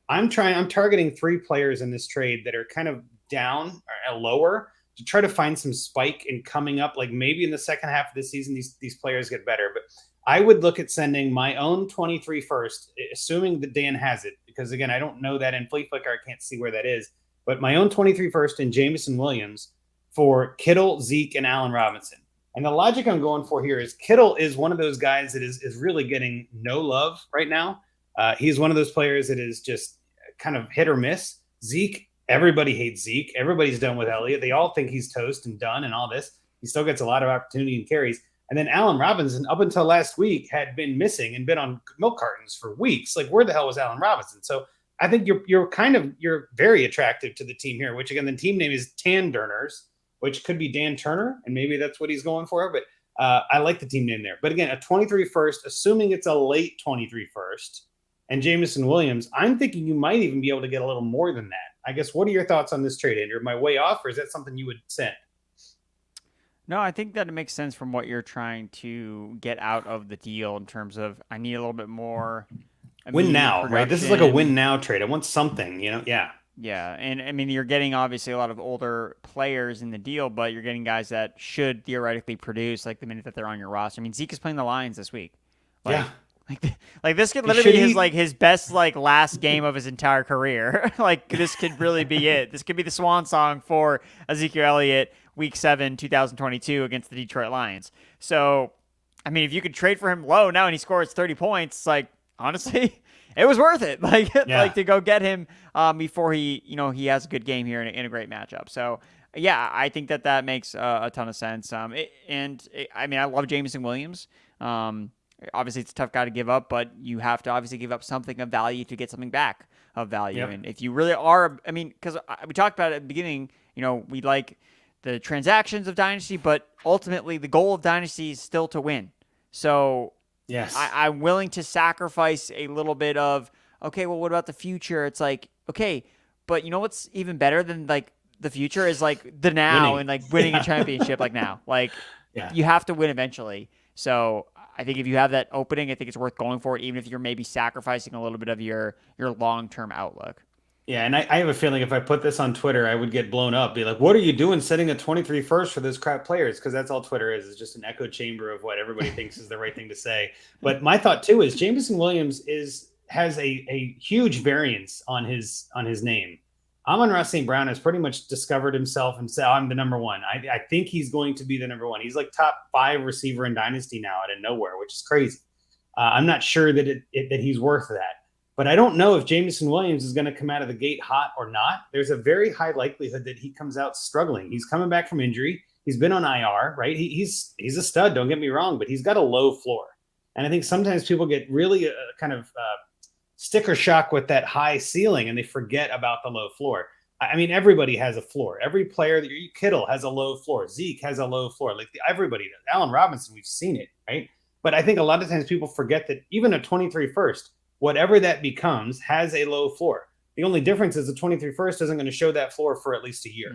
I'm targeting 3 players in this trade that are kind of down or lower to try to find some spike in coming up. Like maybe in the second half of the season, these players get better, but I would look at sending my own 23 first, assuming that Dan has it, because again, I don't know that in Flea Flicker. I can't see where that is, but my own 23 first in Jameson Williams for Kittle, Zeke, and Allen Robinson. And the logic I'm going for here is Kittle is one of those guys that is really getting no love right now. He's one of those players that is just kind of hit or miss. Zeke, everybody hates Zeke. Everybody's done with Elliott. They all think he's toast and done and all this. He still gets a lot of opportunity and carries. And then Allen Robinson, up until last week, had been missing and been on milk cartons for weeks. Like, where the hell was Allen Robinson? So I think you're very attractive to the team here, which again, the team name is Tanderners, which could be Dan Turner, and maybe that's what he's going for. But I like the team name there. But again, a 23 first, assuming it's a late 23 first, and Jameson Williams, I'm thinking you might even be able to get a little more than that. I guess, what are your thoughts on this trade, Andrew? Am I way off, or is that something you would send? No, I think that it makes sense from what you're trying to get out of the deal in terms of I need a little bit more win now, production. Right? This is like a win now trade. I want something, Yeah. Yeah, and I mean, you're getting obviously a lot of older players in the deal, but you're getting guys that should theoretically produce like the minute that they're on your roster. I mean, Zeke is playing the Lions this week. Yeah. Like this could literally be his best last game of his entire career. Like this could really be it. This could be the swan song for Ezekiel Elliott, Week 7, 2022 against the Detroit Lions. So, I mean, if you could trade for him low now and he scores 30 points, like honestly, it was worth it. Like to go get him before he has a good game here in a great matchup. So yeah, I think that makes a ton of sense. I mean, I love Jameson Williams. Obviously, it's a tough guy to give up, but you have to obviously give up something of value to get something back of value. Yep. And if you really are, I mean, because we talked about it at the beginning, we like the transactions of Dynasty, but ultimately the goal of Dynasty is still to win. So yes, I'm willing to sacrifice a little bit of, okay, well, what about the future? It's like, okay, but you know what's even better than like the future is like the now winning. And like winning a championship like now. Like you have to win eventually. So I think if you have that opening, I think it's worth going for it, even if you're maybe sacrificing a little bit of your long-term outlook. Yeah, and I have a feeling if I put this on Twitter, I would get blown up. Be like, what are you doing setting a 23 first for those crap players? Because that's all Twitter is just an echo chamber of what everybody thinks is the right thing to say. But my thought, too, is Jameson Williams has a huge variance on his name. Amon-Ra St. Brown has pretty much discovered himself and said, I'm the number one. I think he's going to be the number one. He's like top 5 receiver in Dynasty now out of nowhere, which is crazy. I'm not sure that that he's worth that. But I don't know if Jameson Williams is going to come out of the gate hot or not. There's a very high likelihood that he comes out struggling. He's coming back from injury. He's been on IR, right? He's a stud, don't get me wrong, but he's got a low floor. And I think sometimes people get really kind of sticker shock with that high ceiling and they forget about the low floor. I mean, everybody has a floor. Every player Kittle has a low floor. Zeke has a low floor. Like everybody does. Allen Robinson, we've seen it, right? But I think a lot of times people forget that even a 23 first, whatever that becomes, has a low floor. The only difference is the 23 first isn't going to show that floor for at least a year,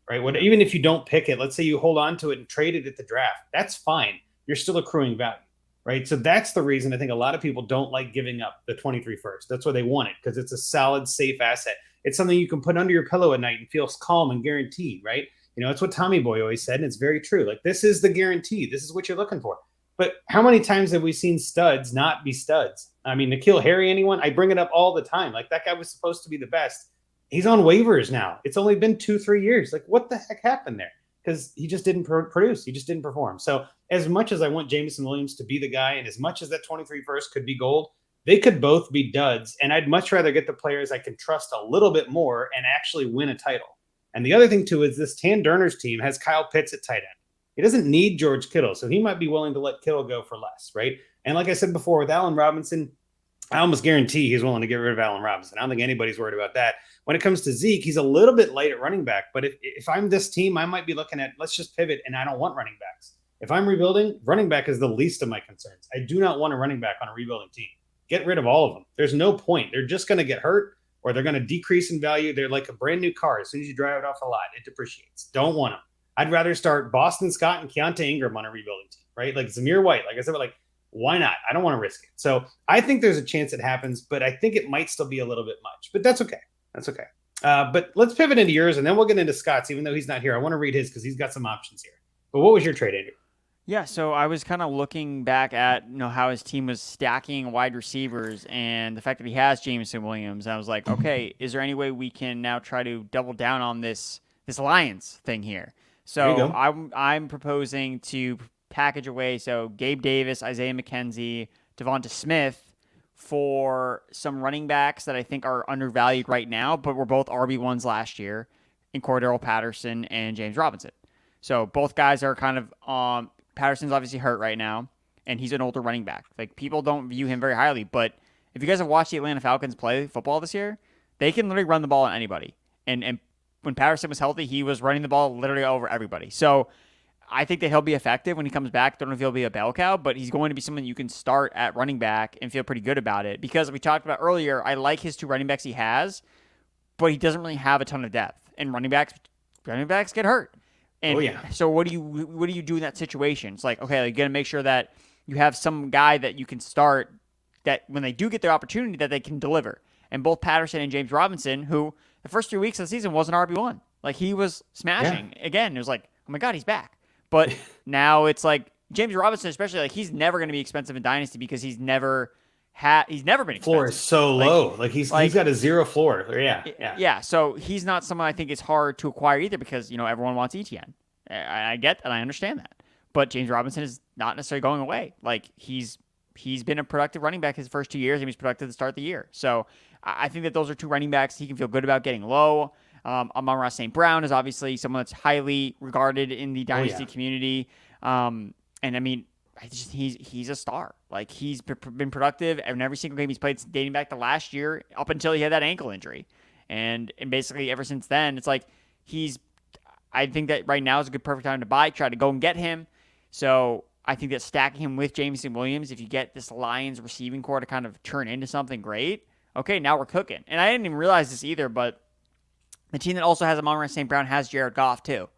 right? Even if you don't pick it, let's say you hold on to it and trade it at the draft, that's fine. You're still accruing value, right? So that's the reason I think a lot of people don't like giving up the 23 first. That's why they want it, because it's a solid, safe asset. It's something you can put under your pillow at night and feel calm and guaranteed, right? It's what Tommy Boy always said, and it's very true. Like, this is the guarantee. This is what you're looking for. But how many times have we seen studs not be studs? I mean, N'Keal Harry, anyone? I bring it up all the time. Like, that guy was supposed to be the best. He's on waivers now. It's only been 2-3 years. Like, what the heck happened there? because he just didn't produce. He just didn't perform. So as much as I want Jameson Williams to be the guy, and as much as that 23 first could be gold, they could both be duds. And I'd much rather get the players I can trust a little bit more and actually win a title. And the other thing, too, is this Tan-Durner's team has Kyle Pitts at tight end. He doesn't need George Kittle, so he might be willing to let Kittle go for less, right? And like I said before, with Allen Robinson, I almost guarantee he's willing to get rid of Allen Robinson. I don't think anybody's worried about that. When it comes to Zeke, he's a little bit light at running back, but if I'm this team, I might be looking at, let's just pivot, and I don't want running backs. If I'm rebuilding, running back is the least of my concerns. I do not want a running back on a rebuilding team. Get rid of all of them. There's no point. They're just going to get hurt, or they're going to decrease in value. They're like a brand new car. As soon as you drive it off the lot, it depreciates. Don't want them. I'd rather start Boston Scott and Keontae Ingram on a rebuilding team, right? Like Zamir White. Like I said, like, why not? I don't want to risk it. So I think there's a chance it happens, but I think it might still be a little bit much. But that's okay. That's okay. But let's pivot into yours, and then we'll get into Scott's, even though he's not here. I want to read his because he's got some options here. But what was your trade, Andrew? Yeah, so I was kind of looking back at how his team was stacking wide receivers and the fact that he has Jameson Williams. And I was like, okay, is there any way we can now try to double down on this Lions thing here? So I'm proposing to package away Gabe Davis, Isaiah McKenzie, Devonta Smith for some running backs that I think are undervalued right now, but were both RB1s last year in Cordero Patterson and James Robinson. So both guys are kind of Patterson's obviously hurt right now, and he's an older running back. Like, people don't view him very highly, but if you guys have watched the Atlanta Falcons play football this year, they can literally run the ball on anybody. And when Patterson was healthy, he was running the ball literally over everybody. So I think that he'll be effective when he comes back. Don't know if he'll be a bell cow, but he's going to be someone you can start at running back and feel pretty good about it. Because we talked about earlier, I like his two running backs he has, but he doesn't really have a ton of depth. And running backs get hurt. And so what do you do in that situation? It's like, okay, you got to make sure that you have some guy that you can start that when they do get their opportunity that they can deliver. And both Patterson and James Robinson, who the first 3 weeks of the season wasn't RB1. Like, he was smashing. Yeah. Again, it was like, oh my God, he's back. But now it's like James Robinson, especially, like, he's never going to be expensive in Dynasty because he's never been expensive. Floor is so low. Like he's got a zero floor. Yeah. So he's not someone I think is hard to acquire either because, everyone wants ETN. I get that. I understand that. But James Robinson is not necessarily going away. Like, he's been a productive running back his first 2 years, and he was productive to start the year. So I think that those are two running backs he can feel good about getting low. Amon-Ra St. Brown is obviously someone that's highly regarded in the Dynasty community. And I mean, he's a star. Like, he's been productive in every single game he's played dating back to last year up until he had that ankle injury. And basically ever since then, it's like I think that right now is a good perfect time to try to go and get him. So I think that stacking him with Jameson Williams, if you get this Lions receiving core to kind of turn into something great, okay, now we're cooking. And I didn't even realize this either, but the team that also has Amon-Ra St. Brown has Jared Goff too.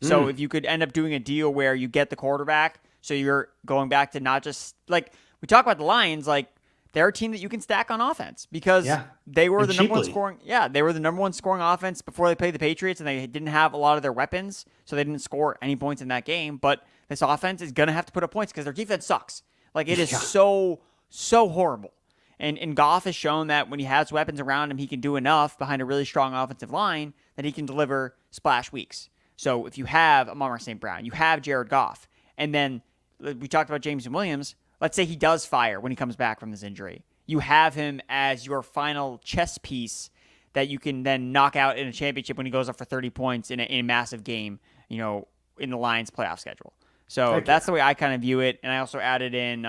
So if you could end up doing a deal where you get the quarterback, so you're going back to not just, like, we talk about the Lions, like, they're a team that you can stack on offense because they were the number one scoring. Yeah, they were the number one scoring offense before they played the Patriots, and they didn't have a lot of their weapons, so they didn't score any points in that game. But this offense is going to have to put up points because their defense sucks. Like, it is so horrible. And Goff has shown that when he has weapons around him, he can do enough behind a really strong offensive line that he can deliver splash weeks. So if you have Amon-Ra St. Brown, you have Jared Goff, and then we talked about Jameson Williams. Let's say he does fire when he comes back from this injury. You have him as your final chess piece that you can then knock out in a championship when he goes up for 30 points in a massive game, in the Lions playoff schedule. So that's the way I kind of view it. And I also added in,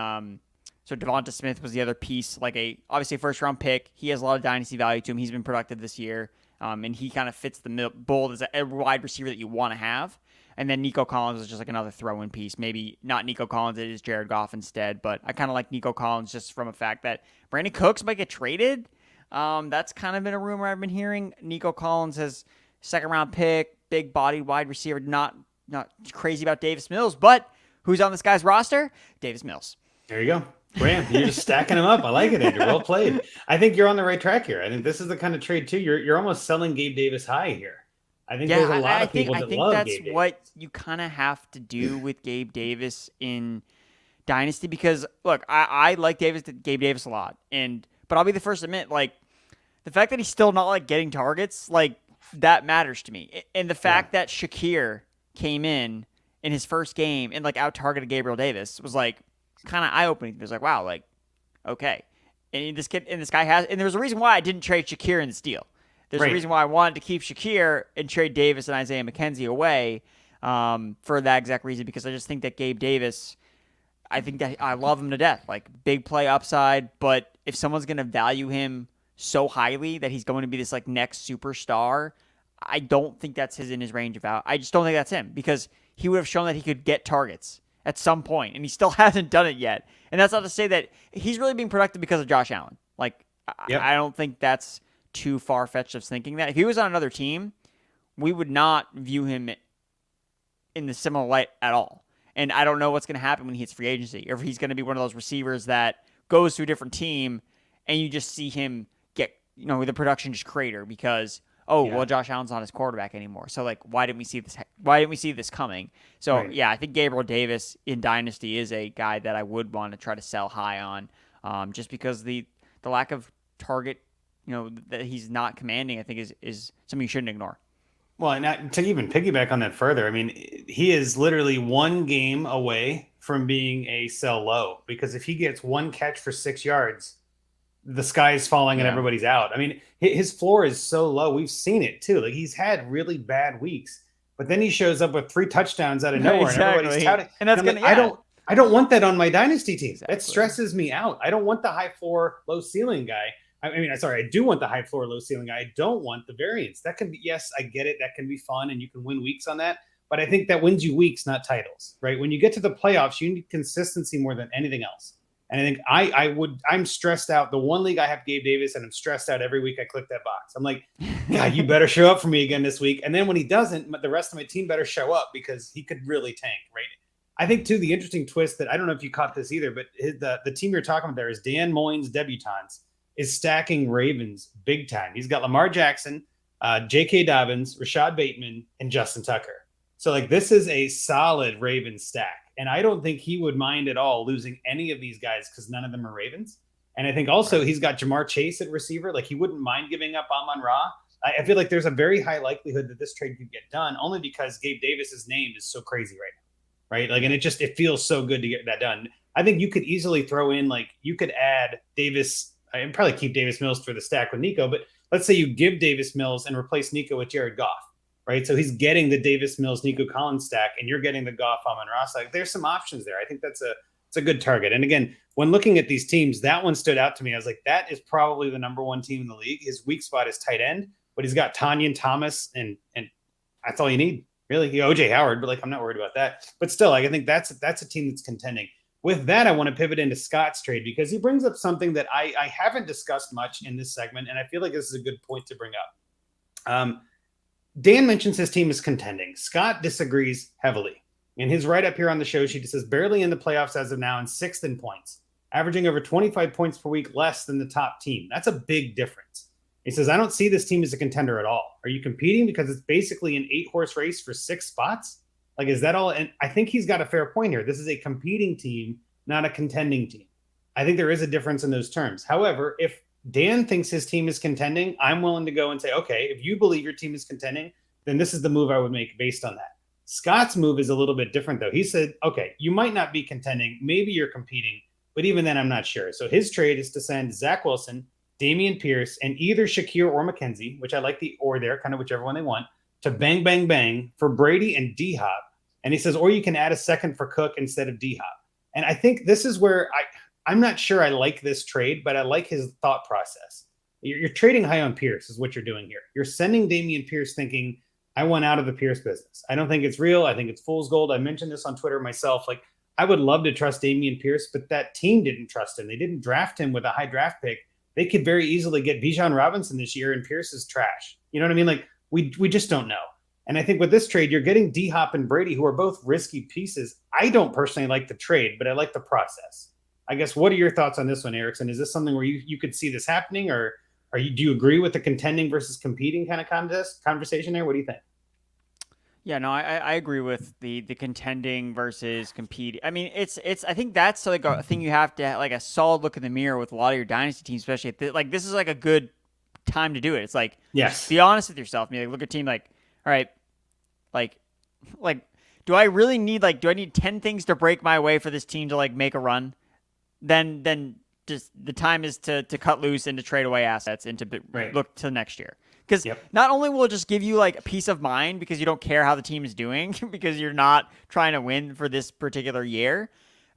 so Devonta Smith was the other piece, like obviously a first-round pick. He has a lot of dynasty value to him. He's been productive this year, and he kind of fits the mold as a wide receiver that you want to have. And then Nico Collins is just like another throw-in piece. Maybe not Nico Collins, it is Jared Goff instead. But I kind of like Nico Collins just from a fact that Brandon Cooks might get traded. That's kind of been a rumor I've been hearing. Nico Collins has second-round pick, big-bodied wide receiver, not crazy about Davis Mills. But who's on this guy's roster? Davis Mills. There you go. Bram, you're just stacking them up. I like it, Andrew. Well played. I think you're on the right track here. I think this is the kind of trade, too. You're almost selling Gabe Davis high here. I think there's a lot of people that love Gabe Davis. I think that's what you kind of have to do with Gabe Davis in Dynasty because, look, I like Gabe Davis a lot. But I'll be the first to admit, like, the fact that he's still not, like, getting targets, like, that matters to me. And the fact that Shakir came in his first game and like out targeted Gabriel Davis was like kind of eye opening. It was like, wow, like okay. And this guy has, and there's a reason why I didn't trade Shakir in this deal. There's a Right. reason why I wanted to keep Shakir and trade Davis and Isaiah McKenzie away for that exact reason, because I just think that Gabe Davis, I think that I love him to death, like big play upside. But if someone's going to value him so highly that he's going to be this like next superstar, I don't think that's in his range of out. I just don't think that's him, because he would have shown that he could get targets at some point, and he still hasn't done it yet. And that's not to say that he's really being productive because of Josh Allen. Like, Yep. I don't think that's too far-fetched of thinking that. If he was on another team, we would not view him in the similar light at all. And I don't know what's going to happen when he hits free agency, or if he's going to be one of those receivers that goes to a different team and you just see him get, the production just crater because, well, Josh Allen's not his quarterback anymore. So like, why didn't we see this? Why didn't we see this coming? So Right. yeah, I think Gabriel Davis in Dynasty is a guy that I would want to try to sell high on, just because the lack of target, that he's not commanding, I think is something you shouldn't ignore. Well, and to even piggyback on that further, I mean, he is literally one game away from being a sell low, because if he gets one catch for 6 yards, the sky's falling and Yeah. everybody's out. I mean, his floor is so low. We've seen it too. Like, he's had really bad weeks, but then he shows up with 3 touchdowns out of nowhere, and everybody's Exactly. touting. And that's I'm gonna- like, I don't want that on my dynasty team. Exactly. That stresses me out. I don't want the high floor, low ceiling guy. I mean, sorry, I do want the high floor, low ceiling guy. I don't want the variance. That can be, yes, I get it. That can be fun, and you can win weeks on that. But I think that wins you weeks, not titles, right? When you get to the playoffs, you need consistency more than anything else. And I think I'm stressed out. The one league I have Gabe Davis, and I'm stressed out every week I click that box. I'm like, God, you better show up for me again this week. And then when he doesn't, the rest of my team better show up, because he could really tank, right? I think too, the interesting twist that I don't know if you caught this either, but the team you're talking about there is Dan Moyne's debutantes is stacking Ravens big time. He's got Lamar Jackson, J.K. Dobbins, Rashad Bateman, and Justin Tucker. So like, this is a solid Ravens stack. And I don't think he would mind at all losing any of these guys, because none of them are Ravens. And I think also he's got Jamar Chase at receiver. Like, he wouldn't mind giving up Amon-Ra. I feel like there's a very high likelihood that this trade could get done, only because Gabe Davis's name is so crazy right now, right? Like, and it feels so good to get that done. I think you could easily throw in, like, you could add Davis and probably keep Davis Mills for the stack with Nico. But let's say you give Davis Mills and replace Nico with Jared Goff, right? So he's getting the Davis Mills, Nico Collins stack, and you're getting the Goff, Amon-Ra stack. There's some options there. I think it's a good target. And again, when looking at these teams, that one stood out to me. I was like, that is probably the number one team in the league. His weak spot is tight end, but he's got Tanyan Thomas, and that's all you need, really. OJ Howard, but like, I'm not worried about that. But still, like, I think that's a team that's contending. With that, I want to pivot into Scott's trade, because he brings up something that I haven't discussed much in this segment, and I feel like this is a good point to bring up. Dan mentions his team is contending. Scott disagrees heavily. In his write-up here on the show sheet, it says barely in the playoffs as of now and 6th in points, averaging over 25 points per week less than the top team. That's a big difference. He says, I don't see this team as a contender at all. Are you competing because it's basically an 8-horse race for 6 spots? Like, is that all? And I think he's got a fair point here. This is a competing team, not a contending team. I think there is a difference in those terms. However, if Dan thinks his team is contending, I'm willing to go and say, okay, if you believe your team is contending, then this is the move I would make based on that. Scott's move is a little bit different, though. He said, okay, you might not be contending. Maybe you're competing, but even then, I'm not sure. So his trade is to send Zach Wilson, Dameon Pierce, and either Shakir or McKenzie, which I like the or there, kind of whichever one they want, to bang, bang, bang for Brady and D-Hop. And he says, or you can add a second for Cook instead of D-Hop. And I think this is where I'm not sure I like this trade, but I like his thought process. You're trading high on Pierce is what you're doing here. You're sending Dameon Pierce thinking, I want out of the Pierce business. I don't think it's real. I think it's fool's gold. I mentioned this on Twitter myself. Like, I would love to trust Dameon Pierce, but that team didn't trust him. They didn't draft him with a high draft pick. They could very easily get Bijan Robinson this year, and Pierce is trash. You know what I mean? Like, we just don't know. And I think with this trade, you're getting D-Hop and Brady, who are both risky pieces. I don't personally like the trade, but I like the process. I guess, what are your thoughts on this one, Erickson? Is this something where you could see this happening, or do you agree with the contending versus competing kind of conversation there? What do you think? Yeah, no, I agree with the contending versus competing. I mean, it's I think that's like a thing you have to, like, a solid look in the mirror with a lot of your dynasty teams, especially like, this is like a good time to do it. It's like, yes, be honest with yourself. I mean, like, look at a team like, all right, like, like, do I really need do I need 10 things to break my way for this team to make a run? Then just the time is to cut loose and to trade away assets and to look to next year. Because not only will it just give you peace of mind because you don't care how the team is doing because you're not trying to win for this particular year,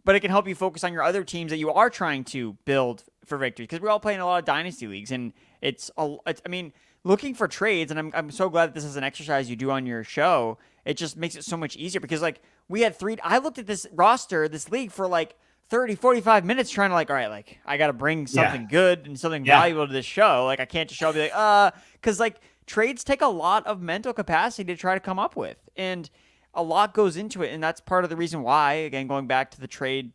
but it can help you focus on your other teams that you are trying to build for victory. Because we're all playing a lot of dynasty leagues, and I mean, looking for trades, and I'm so glad that this is an exercise you do on your show. It just makes it so much easier because we had I looked at this roster, this league for 30, 45 minutes trying to all right, I got to bring something good and something valuable to this show. I can't just show up and be because trades take a lot of mental capacity to try to come up with, and a lot goes into it. And that's part of the reason why, again, going back to the trade,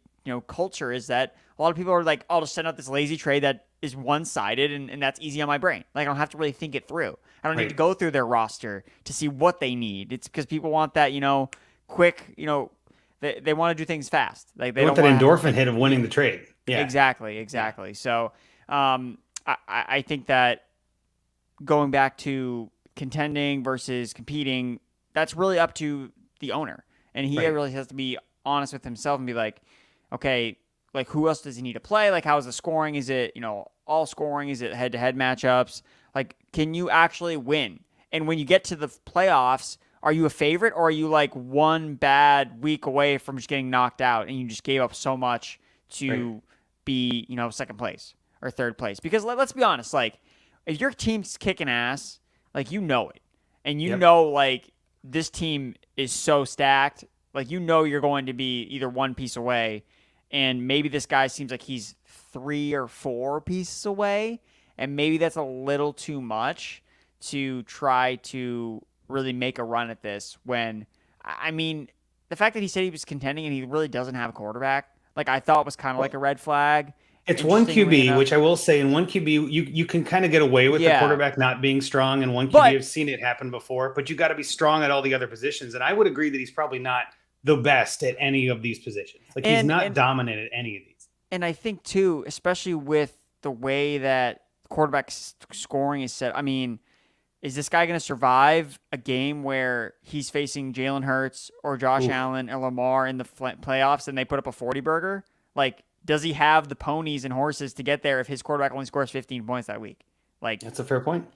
culture, is that a lot of people are I'll just send out this lazy trade that is one-sided and that's easy on my brain. I don't have to really think it through. I don't need to go through their roster to see what they need. It's because people want that, quick, they want to do things fast. They want that endorphin hit of winning the trade. Yeah, exactly. Yeah. So I think that going back to contending versus competing, that's really up to the owner. And he really has to be honest with himself and be okay, who else does he need to play? How is the scoring? Is it, all scoring? Is it head-to-head matchups? Can you actually win? And when you get to the playoffs, are you a favorite, or are you one bad week away from just getting knocked out and you just gave up so much to be, second place or third place? Because let's be honest, if your team's kicking ass, you know it. And you know, this team is so stacked, you're going to be either one piece away, and maybe this guy seems like he's 3 or 4 pieces away, and maybe that's a little too much to try to really make a run at this. When, I mean, the fact that he said he was contending and he really doesn't have a quarterback, I thought was kind of a red flag. It's one QB, which I will say, in one QB, you can kind of get away with the quarterback not being strong. In one QB, I've seen it happen before, but you got to be strong at all the other positions. And I would agree that he's probably not the best at any of these positions. He's not dominant at any of these. And I think too, especially with the way that quarterback scoring is set, I mean, is this guy going to survive a game where he's facing Jalen Hurts or Josh Allen or Lamar in the playoffs and they put up a 40-burger? Does he have the ponies and horses to get there if his quarterback only scores 15 points that week? That's a fair point.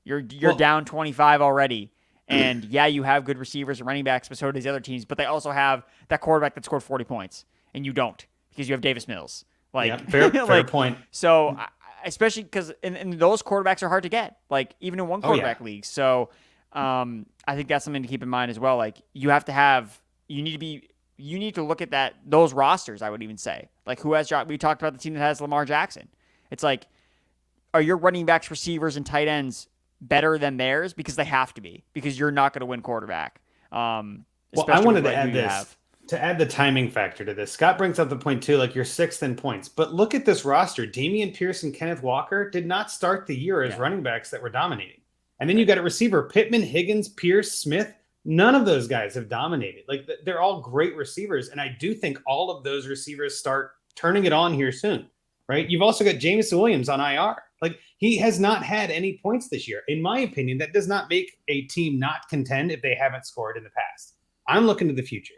You're down 25 already. And you have good receivers and running backs, but so do these other teams. But they also have that quarterback that scored 40 points, and you don't because you have Davis Mills. Fair point. So, especially because and those quarterbacks are hard to get, even in one quarterback league. So, I think that's something to keep in mind as well. You need to look at those rosters. I would even say, who has we talked about the team that has Lamar Jackson. It's are your running backs, receivers, and tight ends better than theirs? Because they have to be, because you're not going to win quarterback. I wanted to add this, to add the timing factor to this. Scott brings up the point too, you're 6th in points, but look at this roster. Dameon Pierce and Kenneth Walker did not start the year as running backs that were dominating. And then you got a receiver, Pittman, Higgins, Pierce, Smith. None of those guys have dominated. They're all great receivers. And I do think all of those receivers start turning it on here soon, right? You've also got Jameson Williams on IR. He has not had any points this year. In my opinion, that does not make a team not contend if they haven't scored in the past. I'm looking to the future.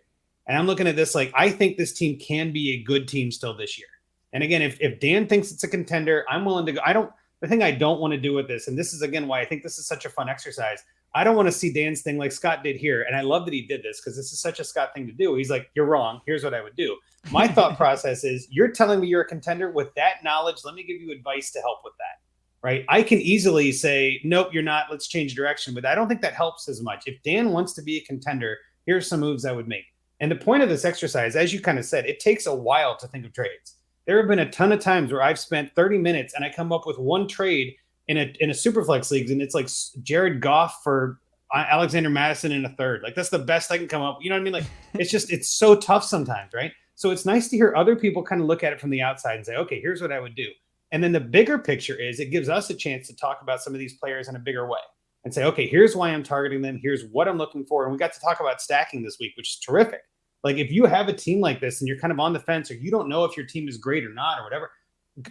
And I'm looking at this I think this team can be a good team still this year. And again, if Dan thinks it's a contender, I'm willing to go. The thing I don't want to do with this, and this is, again, why I think this is such a fun exercise, I don't want to see Dan's thing like Scott did here. And I love that he did this because this is such a Scott thing to do. He's you're wrong. Here's what I would do. My thought process is, you're telling me you're a contender. With that knowledge, let me give you advice to help with that. Right? I can easily say, nope, you're not. Let's change direction. But I don't think that helps as much. If Dan wants to be a contender, here's some moves I would make. And the point of this exercise, as you kind of said, it takes a while to think of trades. There have been a ton of times where I've spent 30 minutes and I come up with one trade in a Superflex leagues, and it's Jared Goff for Alexander Madison in a third. That's the best I can come up with. You know what I mean? It's so tough sometimes, right? So it's nice to hear other people kind of look at it from the outside and say, okay, here's what I would do. And then the bigger picture is, it gives us a chance to talk about some of these players in a bigger way and say, okay, here's why I'm targeting them. Here's what I'm looking for. And we got to talk about stacking this week, which is terrific. If you have a team like this and you're kind of on the fence, or you don't know if your team is great or not or whatever,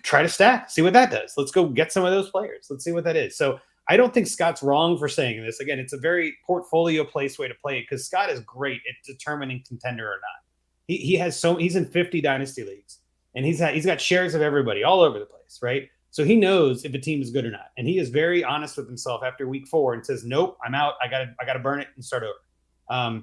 try to stack, see what that does. Let's go get some of those players. Let's see what that is. So I don't think Scott's wrong for saying this. Again, it's a very portfolio place way to play it because Scott is great at determining contender or not. He's in 50 dynasty leagues and he's got shares of everybody all over the place, right? So he knows if a team is good or not. And he is very honest with himself after week 4 and says, nope, I'm out. I gotta burn it and start over.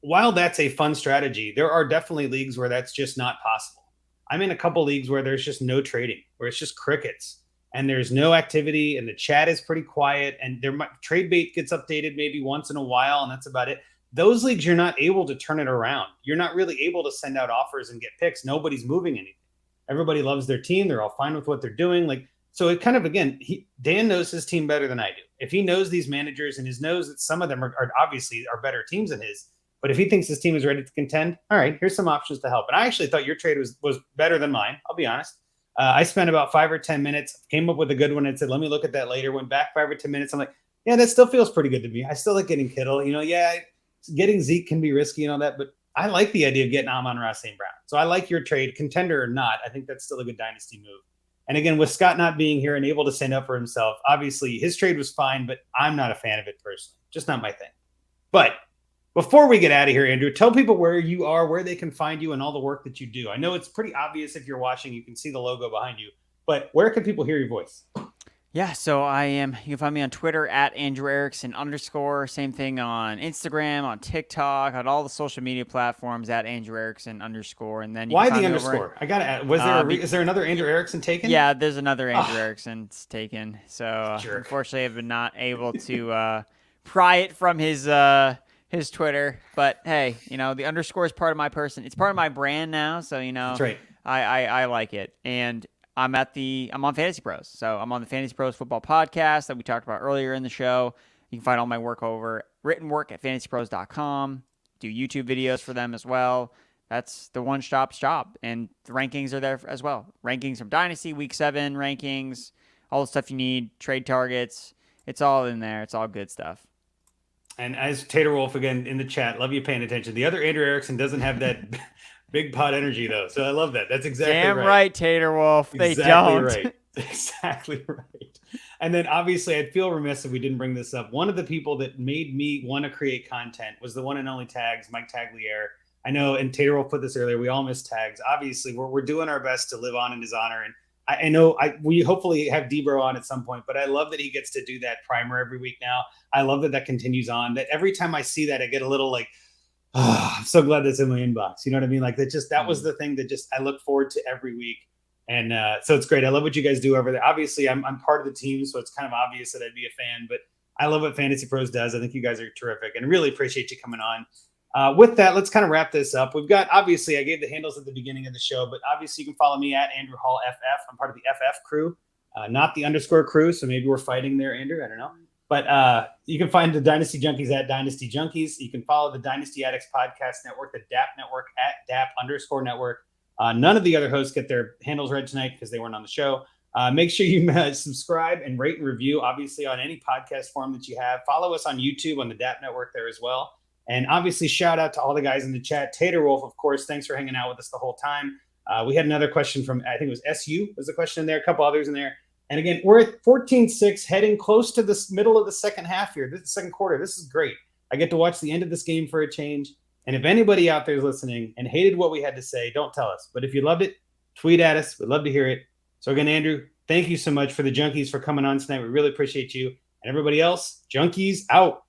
While that's a fun strategy, there are definitely leagues where that's just not possible. I'm in a couple leagues where there's just no trading, where it's just crickets and there's no activity and the chat is pretty quiet and trade bait gets updated maybe once in a while and that's about it. Those leagues, you're not able to turn it around. You're not really able to send out offers and get picks. Nobody's moving anything. Everybody loves their team. They're all fine with what they're doing. So it kind of, again, Dan knows his team better than I do. If he knows these managers and he knows that some of them are obviously are better teams than his, but if he thinks his team is ready to contend, all right, here's some options to help. And I actually thought your trade was better than mine. I'll be honest. I spent about 5 or 10 minutes, came up with a good one and said, let me look at that later. Went back 5 or 10 minutes. I'm like, yeah, that still feels pretty good to me. I still like getting Kittle. Getting Zeke can be risky and all that, but I like the idea of getting Amon-Ra St. Brown. So I like your trade, contender or not. I think that's still a good dynasty move. And again, with Scott not being here and able to stand up for himself, obviously his trade was fine, but I'm not a fan of it personally. Just not my thing. But before we get out of here, Andrew, tell people where you are, where they can find you, and all the work that you do. I know it's pretty obvious if you're watching, you can see the logo behind you, but where can people hear your voice? Yeah, so you can find me on Twitter at Andrew Erickson _. Same thing on Instagram, on TikTok, on all the social media platforms at Andrew Erickson _ And then why the underscore? I gotta add, is there another Andrew Erickson taken? Yeah, there's another Andrew Erickson taken. So unfortunately, I've been not able to pry it from his Twitter. But hey, the underscore is part of my person. It's part of my brand now. So that's right. I like it. And I'm on Fantasy Pros. So I'm on the Fantasy Pros Football Podcast that we talked about earlier in the show. You can find all my work over written work at fantasypros.com. Do YouTube videos for them as well. That's the one-stop shop. And the rankings are there as well. Rankings from Dynasty, Week 7 rankings, all the stuff you need, trade targets. It's all in there. It's all good stuff. And as Tater Wolf, again, in the chat, love you paying attention. The other Andrew Erickson doesn't have that big pot energy, though. So I love that. That's exactly Damn right, Tater Wolf. They don't. Right. Exactly right. And then obviously I'd feel remiss if we didn't bring this up. One of the people that made me want to create content was the one and only Tags, Mike Tagliere. I know, and Tater Wolf put this earlier, we all miss Tags. Obviously, we're doing our best to live on in his honor. And I know we hopefully have Debro on at some point, but I love that he gets to do that primer every week now. I love that continues on. That every time I see that, I get a little like, I'm so glad that's in my inbox. You know what I mean? Like that was the thing that I look forward to every week. And so it's great. I love what you guys do over there. Obviously, I'm part of the team, so it's kind of obvious that I'd be a fan, but I love what Fantasy Pros does. I think you guys are terrific and really appreciate you coming on. With that, let's kind of wrap this up. We've got, obviously, I gave the handles at the beginning of the show, but obviously you can follow me at Andrew Hall FF. I'm part of the FF crew, not the underscore crew, so maybe we're fighting there, Andrew. I don't know. But you can find the Dynasty Junkies at Dynasty Junkies. You can follow the Dynasty Addicts Podcast Network, the DAP Network at DAP_network. None of the other hosts get their handles read tonight because they weren't on the show. Make sure you subscribe and rate and review, obviously, on any podcast form that you have. Follow us on YouTube on the DAP Network there as well. And obviously, shout out to all the guys in the chat. Tater Wolf, of course, thanks for hanging out with us the whole time. We had another question from, I think it was SU was the question in there, a couple others in there. And again, we're at 14-6, heading close to the middle of the second half here. This is the second quarter. This is great. I get to watch the end of this game for a change. And if anybody out there is listening and hated what we had to say, don't tell us. But if you loved it, tweet at us. We'd love to hear it. So again, Andrew, thank you so much for the Junkies for coming on tonight. We really appreciate you. And everybody else, Junkies out.